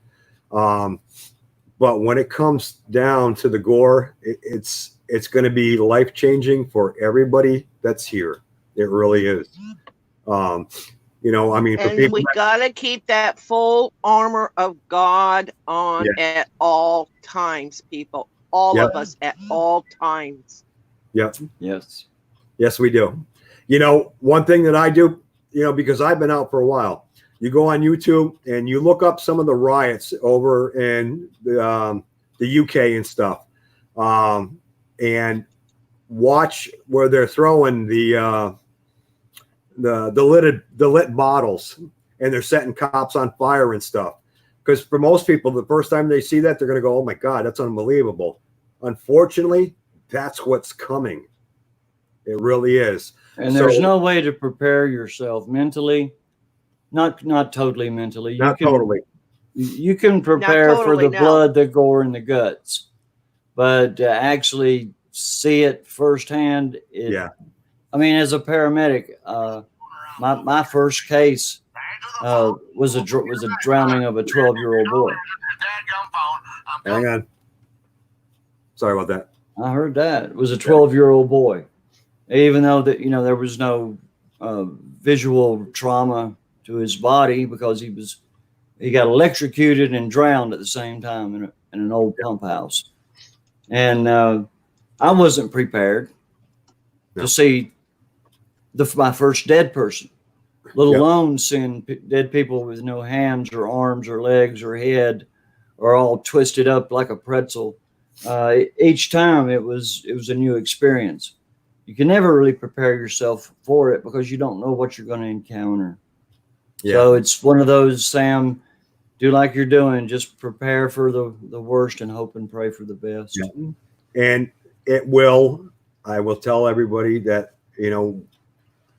S3: But when it comes down to the gore, it's going to be life-changing for everybody that's here. It really is. I mean, for
S1: And
S3: people,
S1: we gotta keep that full armor of God on at all times, people. All of us at all times.
S3: Yep.
S2: Yes.
S3: Yes, we do. One thing that I do, because I've been out for a while, you go on YouTube and you look up some of the riots over in the UK and stuff, and watch where they're throwing the lit bottles, and they're setting cops on fire and stuff. Because for most people, the first time they see that, they're going to go, "Oh my God, that's unbelievable." Unfortunately, that's what's coming. It really is.
S2: And there's no way to prepare yourself mentally. Not totally mentally.
S3: Totally.
S2: You can prepare for the blood, the gore, and the guts, but to actually see it firsthand. I mean, as a paramedic, my first case was a drowning of a 12-year-old boy.
S3: Hang on. Sorry about that.
S2: I heard that. It was a 12-year-old boy, even though there was no visual trauma to his body because he got electrocuted and drowned at the same time in an old pump house. And I wasn't prepared to see my first dead person, let alone seeing dead people with no hands or arms or legs or head, or all twisted up like a pretzel. Each time it was a new experience. You can never really prepare yourself for it because you don't know what you're going to encounter. Yeah. So it's one of those, Sam, do like you're doing. Just prepare for the worst and hope and pray for the best.
S3: Yeah. And I will tell everybody that,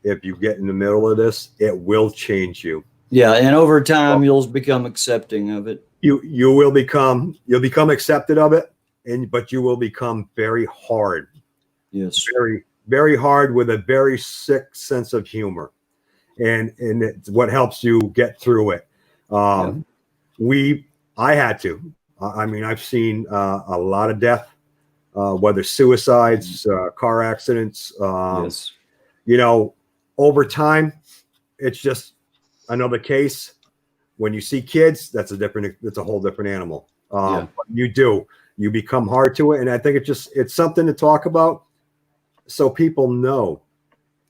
S3: if you get in the middle of this, it will change you.
S2: Yeah. And over time, you'll become accepting of it.
S3: You'll become accepted of it, but you will become very hard.
S2: Yes.
S3: Very, very hard with a very sick sense of humor. And it's what helps you get through it. I had to. I mean, I've seen a lot of death, whether suicides, car accidents.
S2: Yes.
S3: Over time, it's just another case. When you see kids, that's a whole different animal. You become hard to it, and I think it's something to talk about, so people know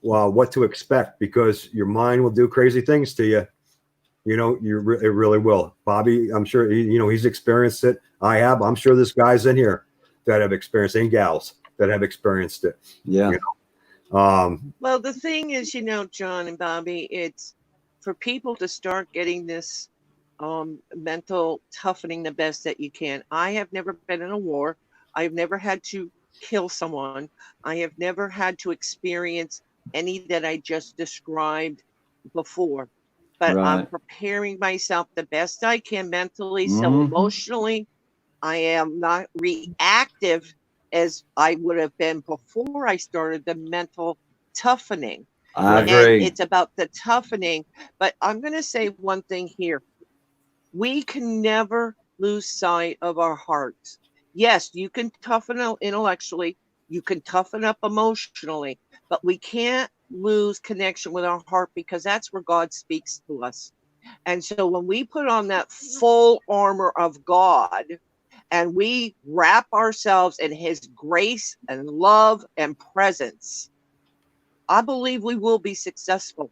S3: what to expect, because your mind will do crazy things to you. It really will. Bobby, I'm sure he's experienced it. I have. I'm sure there's guys in here that have experienced it, and gals that have experienced it.
S2: Yeah.
S1: Well, the thing is, John and Bobby, it's for people to start getting this mental toughening the best that you can. I have never been in a war. I've never had to kill someone. I have never had to experience any that I just described before. But I'm preparing myself the best I can mentally. So emotionally, I am not reactive as I would have been before I started the mental toughening.
S2: I agree.
S1: And it's about the toughening. But I'm going to say one thing here. We can never lose sight of our hearts. Yes, you can toughen up intellectually. You can toughen up emotionally. But we can't lose connection with our heart, because that's where God speaks to us. And so when we put on that full armor of God, and we wrap ourselves in his grace and love and presence, I believe we will be successful,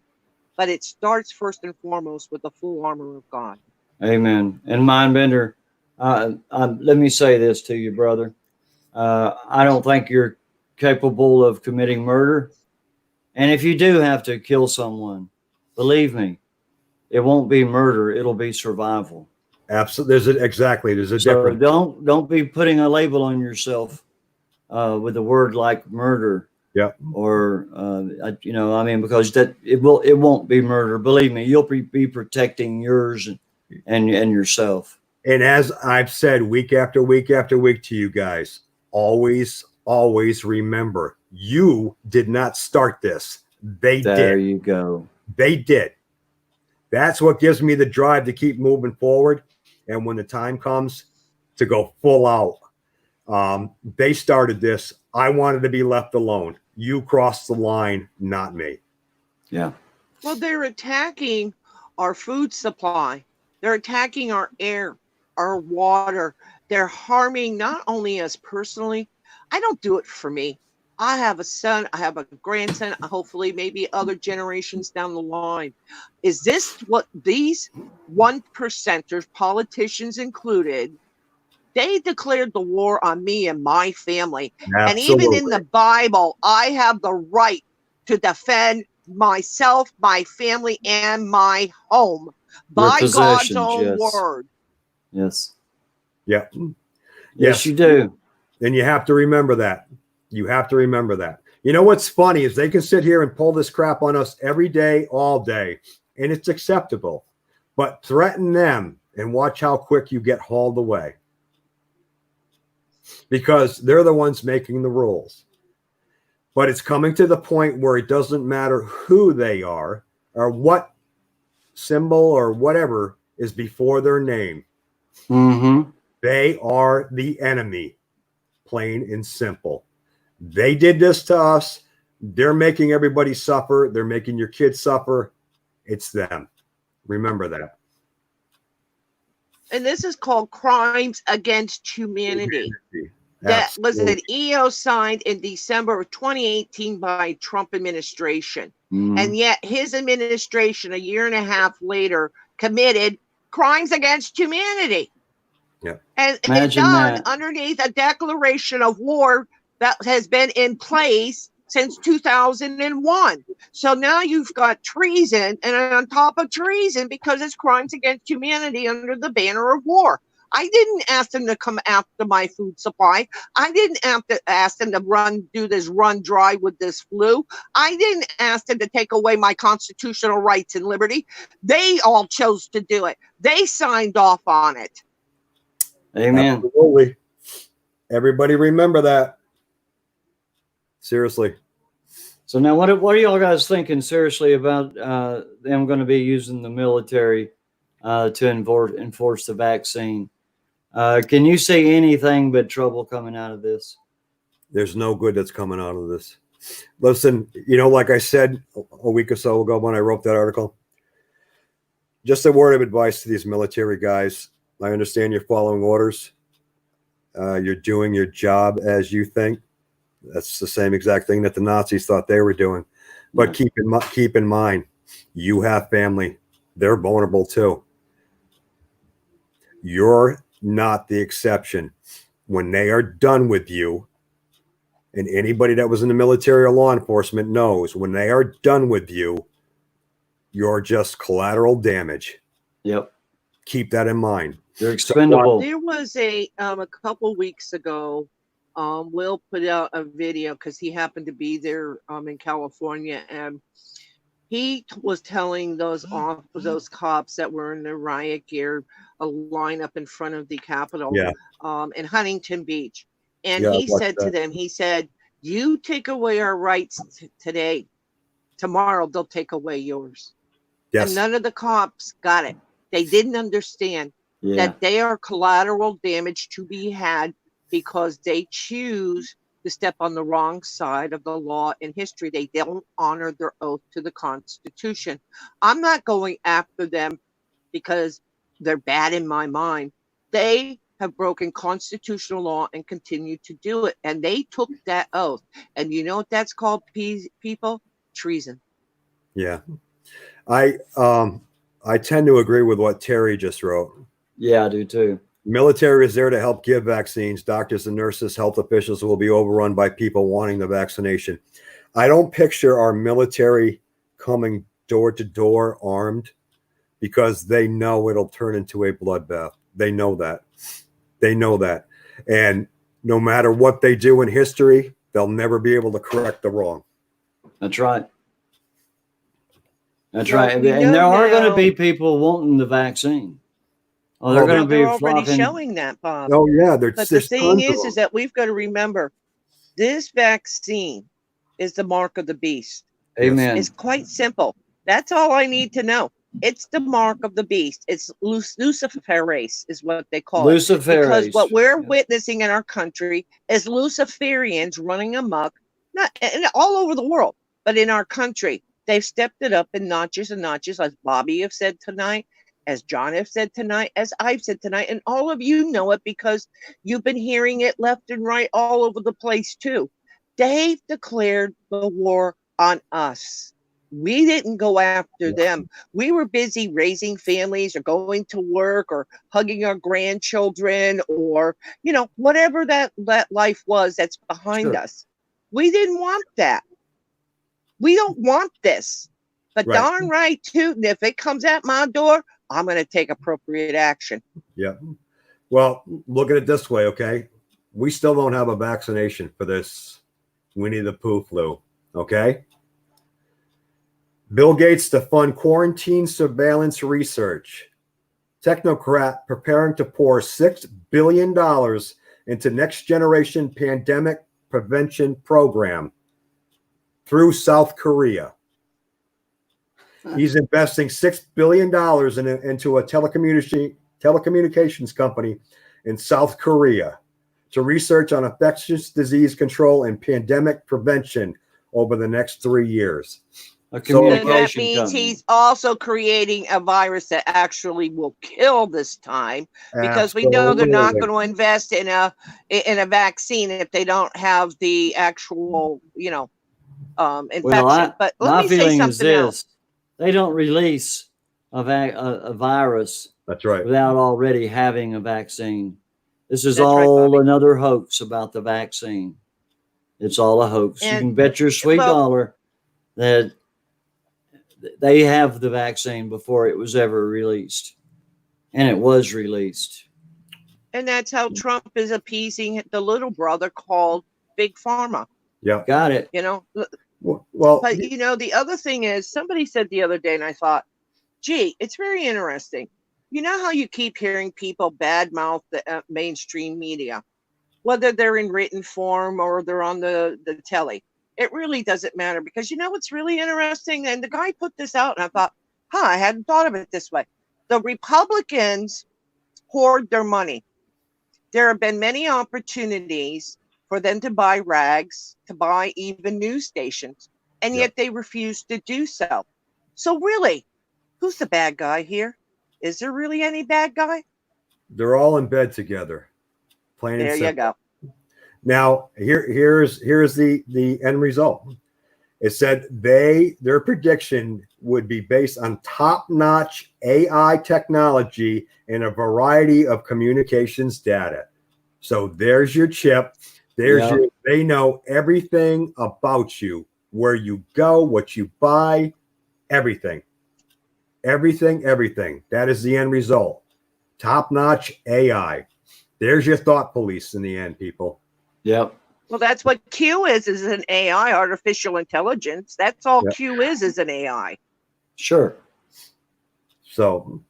S1: but it starts first and foremost with the full armor of God.
S2: Amen. And Mindbender, let me say this to you, brother. I don't think you're capable of committing murder. And if you do have to kill someone, believe me, it won't be murder. It'll be survival.
S3: Absolutely. There's a
S2: So
S3: difference.
S2: don't be putting a label on yourself with a word like murder.
S3: Yeah.
S2: Or I mean, because it won't be murder. Believe me, you'll be protecting yours and yourself.
S3: And as I've said week after week after week to you guys, always remember, you did not start this. They did.
S2: There you go.
S3: They did. That's what gives me the drive to keep moving forward. And when the time comes to go full out, they started this. I wanted to be left alone. You crossed the line, not me.
S2: Yeah.
S1: Well, they're attacking our food supply. They're attacking our air, our water. They're harming not only us personally. I don't do it for me. I have a son, I have a grandson, hopefully maybe other generations down the line. Is this what these 1%ers, politicians included, they declared the war on me and my family.
S3: Absolutely.
S1: And even in the Bible, I have the right to defend myself, my family, and my home by God's own word.
S2: Yes.
S3: Yeah.
S2: Yes, you do.
S3: And you have to remember that. You have to remember that. You know what's funny is they can sit here and pull this crap on us every day, all day, and it's acceptable. But threaten them and watch how quick you get hauled away. Because they're the ones making the rules. But it's coming to the point where it doesn't matter who they are or what symbol or whatever is before their name.
S2: Mm-hmm.
S3: They are the enemy, plain and simple. They did this to us. They're making everybody suffer. They're making your kids suffer. It's them. Remember that.
S1: And this is called crimes against humanity. That was an EO signed in December of 2018 by Trump administration. And yet his administration, a year and a half later, committed crimes against humanity.
S3: Yeah.
S1: And it's done underneath a declaration of war that has been in place since 2001. So now you've got treason, and on top of treason, because it's crimes against humanity under the banner of war. I didn't ask them to come after my food supply. I didn't ask them to do this run dry with this flu. I didn't ask them to take away my constitutional rights and liberty. They all chose to do it. They signed off on it.
S2: Amen.
S3: Absolutely. Everybody remember that. Seriously.
S2: So now what are y'all guys thinking seriously about them going to be using the military to enforce the vaccine? Can you see anything but trouble coming out of this?
S3: There's no good that's coming out of this. Listen, like I said a week or so ago when I wrote that article, just a word of advice to these military guys. I understand you're following orders. You're doing your job as you think. That's the same exact thing that the Nazis thought they were doing. But keep in mind, you have family. They're vulnerable too. You're not the exception. When they are done with you, and anybody that was in the military or law enforcement knows, when they are done with you, you're just collateral damage.
S2: Yep.
S3: Keep that in mind.
S2: They're expendable.
S1: There was a couple weeks ago, Will put out a video because he happened to be there in California, and he was telling those cops that were in the riot gear a line up in front of the Capitol in Huntington Beach. And he said to them, he said, you take away our rights today. Tomorrow they'll take away yours. Yes. And none of the cops got it. They didn't understand that they are collateral damage to be had because they choose to step on the wrong side of the law in history. They don't honor their oath to the Constitution. I'm not going after them because they're bad in my mind. They have broken constitutional law and continue to do it. And they took that oath. And you know what that's called, people? treason.
S3: Yeah. I tend to agree with what Terry just wrote.
S2: Yeah, I do too.
S3: Military is there to help give vaccines. Doctors and nurses, health officials will be overrun by people wanting the vaccination. I don't picture our military coming door to door armed because they know it'll turn into a bloodbath. They know that. They know that. And no matter what they do in history, they'll never be able to correct the wrong.
S2: That's right. That's
S1: Well,
S2: right.
S1: we
S2: And there
S1: know
S2: are going to
S1: now-
S2: be people wanting the vaccine. Oh, they're
S3: Oh,
S2: going to
S1: They're
S2: be
S1: already
S2: flocking.
S1: showing that, Bob.
S3: Oh, yeah.
S1: But the
S3: There's
S1: thing
S3: tons of
S1: is
S3: them.
S1: that we've got to remember this vaccine is the mark of the beast.
S2: Amen.
S1: It's quite simple. That's all I need to know. It's the mark of the beast. It's Luciferase is what they call it. Because
S2: Luciferase.
S1: what we're
S2: Yeah.
S1: witnessing in our country is Luciferians running amok, not and all over the world, but in our country. They've stepped it up in notches and notches, as Bobby have said tonight, as John have said tonight, as I've said tonight, and all of you know it because you've been hearing it left and right all over the place too. They've declared the war on us. We didn't go after them. We were busy raising families or going to work or hugging our grandchildren or, whatever that life was that's behind
S2: Sure.
S1: us. We didn't want that. We don't want this. But
S3: Right.
S1: darn right, too, and if it comes at my door, I'm going to take appropriate action.
S3: Yeah. Well, look at it this way, okay? We still don't have a vaccination for this Winnie the Pooh flu, okay? Bill Gates to fund quarantine surveillance research. Technocrat preparing to pour $6 billion into next generation pandemic prevention program through South Korea. He's investing $6 billion into a telecommunications company in South Korea to research on infectious disease control and pandemic prevention over the next 3 years.
S2: A
S1: And
S2: communication
S1: that means
S2: company.
S1: he's also creating a virus that actually will kill this time, because we know they're not
S3: Absolutely.
S1: going to invest in a vaccine if they don't have the actual, infection.
S2: Well,
S1: but let
S2: my
S1: me say
S2: feeling is
S1: something
S2: this:
S1: else.
S2: they don't release a virus
S3: That's right.
S2: without already having a vaccine. This is
S1: That's right,
S2: all
S1: Bobby.
S2: another hoax about the vaccine. It's all a hoax. You
S1: And-
S2: can bet your sweet
S1: well-
S2: dollar that they have the vaccine before it was ever released, and it was released.
S1: And that's how Trump is appeasing the little brother called Big Pharma.
S3: Yeah.
S2: Got it.
S3: Well,
S1: But the other thing is, somebody said the other day, and I thought, gee, it's very interesting. You know how you keep hearing people badmouth the mainstream media, whether they're in written form or they're on the telly. It really doesn't matter, because what's really interesting? And the guy put this out, and I thought, I hadn't thought of it this way. The Republicans hoard their money. There have been many opportunities for them to buy rags, to buy even news stations, and yet they refuse to do so. So really, who's the bad guy here? Is there really any bad guy?
S3: they're all in bed together. Plain and
S1: There
S3: simple.
S1: you go.
S3: Now, here's the end result. It said their prediction would be based on top-notch AI technology and a variety of communications data. So there's your chip. They know everything about you, where you go, what you buy, everything. Everything. That is the end result. Top-notch AI. There's your thought police in the end, people.
S2: Yep.
S1: Well, that's what Q is an AI, artificial intelligence. That's all
S3: Yep.
S1: Q is an AI.
S2: Sure.
S3: So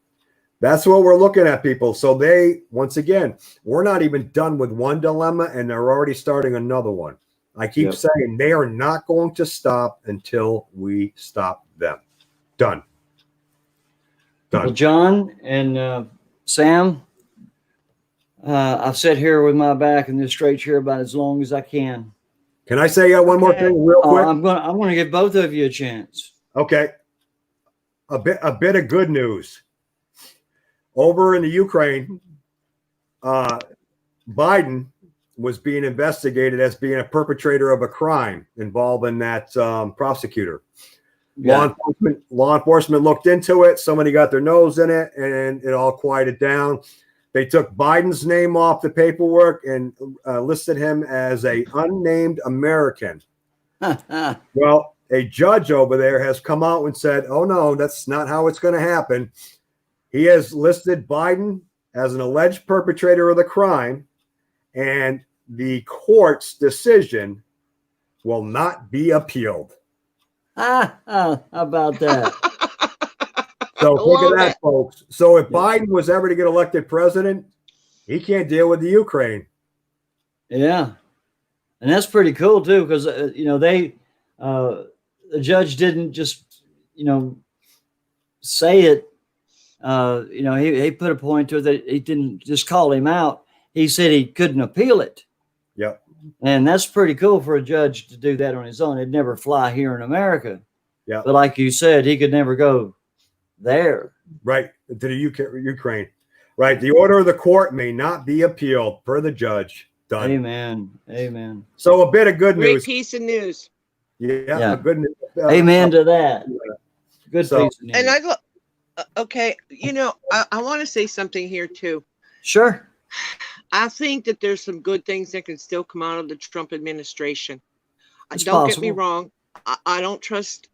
S3: that's what we're looking at, people. So once again, we're not even done with one dilemma, and they're already starting another one. I keep saying they are not going to stop until we stop them. Done.
S2: Well, John and Sam, I've sat here with my back in this straight chair about as long as I can.
S3: Can I say one more thing real quick?
S2: I'm going to give both of you a chance.
S3: Okay. A bit of good news. Over in the Ukraine, Biden was being investigated as being a perpetrator of a crime involving that prosecutor.
S2: Yeah.
S3: Law enforcement looked into it. Somebody got their nose in it, and it all quieted down. They took Biden's name off the paperwork and listed him as a unnamed American. Well, a judge over there has come out and said, "Oh no, that's not how it's going to happen." He has listed Biden as an alleged perpetrator of the crime, and the court's decision will not be appealed.
S2: How about that?
S3: So think of
S1: Love
S3: that,
S1: it.
S3: folks. So if Biden was ever to get elected president, he can't deal with the Ukraine.
S2: Yeah. And that's pretty cool too, because the judge didn't just say it. He put a point to it that he didn't just call him out. He said he couldn't appeal it.
S3: Yep.
S2: And that's pretty cool for a judge to do that on his own. It'd never fly here in America.
S3: Yeah.
S2: But like you said, he could never go there.
S3: Right. To the Ukraine. Right. The order of the court may not be appealed per the judge. Done.
S2: Amen. Amen.
S3: So a bit of good
S1: Great
S3: news.
S1: piece of news.
S3: Yeah. A good news.
S2: Amen to that. Good piece of news.
S1: And I look, okay, I want to say something here too.
S2: Sure.
S1: I think that there's some good things that can still come out of the Trump administration.
S2: It's
S1: Don't
S2: possible.
S1: get me wrong. I don't trust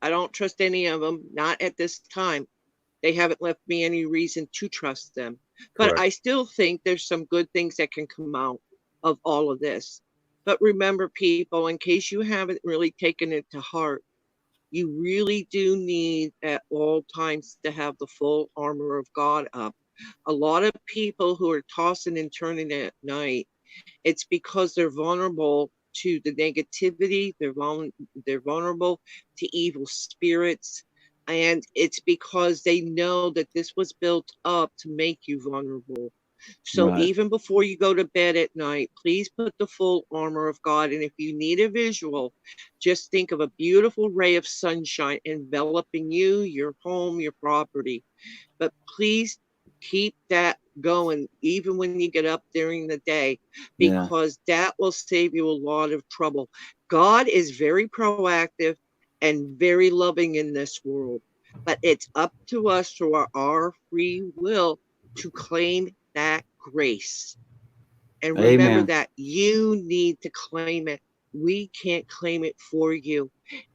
S1: any of them, not at this time. They haven't left me any reason to trust them. But
S3: Correct.
S1: I still think there's some good things that can come out of all of this. But remember, people, in case you haven't really taken it to heart, you really do need at all times to have the full armor of God up. A lot of people who are tossing and turning at night, it's because they're vulnerable to the negativity. They're vulnerable to evil spirits. And it's because they know that this was built up to make you vulnerable. So
S2: Right.
S1: even before you go to bed at night, please put the full armor of God. And if you need a visual, just think of a beautiful ray of sunshine enveloping you, your home, your property. But please keep that going even when you get up during the day, because that will save you a lot of trouble. God is very proactive and very loving in this world, but it's up to us through our free will to claim that grace. And remember
S2: Amen.
S1: that you need to claim it. We can't claim it for you.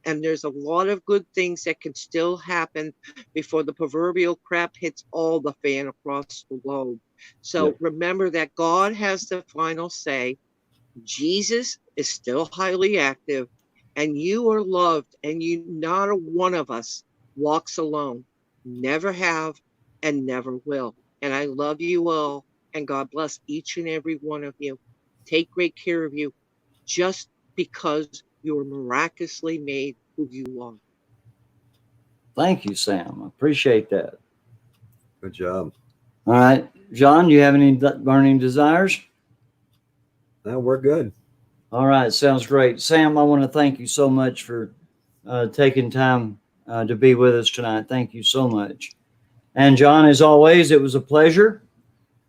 S1: And there's a lot of good things that can still happen before the proverbial crap hits all the fan across the globe. So remember that God has the final say. Jesus is still highly active, and you are loved, and not a one of us walks alone. Never have and never will. And I love you all, and God bless each and every one of you. Take great care of you, just because you are miraculously made who you are.
S2: Thank you, Sam. I appreciate that.
S3: Good job.
S2: All right. John, do you have any burning desires?
S3: No, we're good.
S2: All right. Sounds great. Sam, I want to thank you so much for taking time to be with us tonight. Thank you so much. And John, as always, it was a pleasure.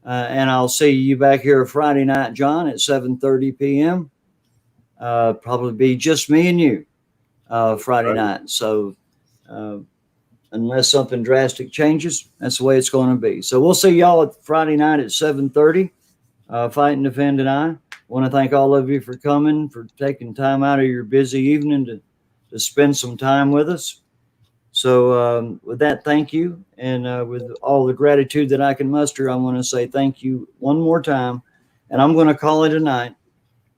S2: And I'll see you back here Friday night, John, at 7:30 p.m. Probably be just me and you Friday night. So unless something drastic changes, that's the way it's going to be. So we'll see y'all at Friday night at 7:30. Fighting, Defend, and I want to thank all of you for coming, for taking time out of your busy evening to spend some time with us. So with that, thank you. And with all the gratitude that I can muster, I want to say thank you one more time. And I'm going to call it a night.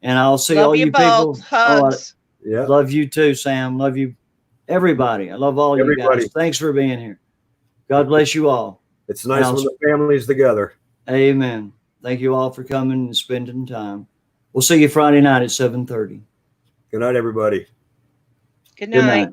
S2: And I'll see
S1: Love
S2: all
S1: you
S2: you
S1: both.
S2: people.
S1: Hugs.
S3: Yeah.
S2: Love you too, Sam. Love you, everybody. I love all you guys. Thanks for being here. God bless you all.
S3: It's nice when the family's together.
S2: Amen. Thank you all for coming and spending time. We'll see you Friday night at 7:30.
S3: Good night, everybody.
S1: Good night.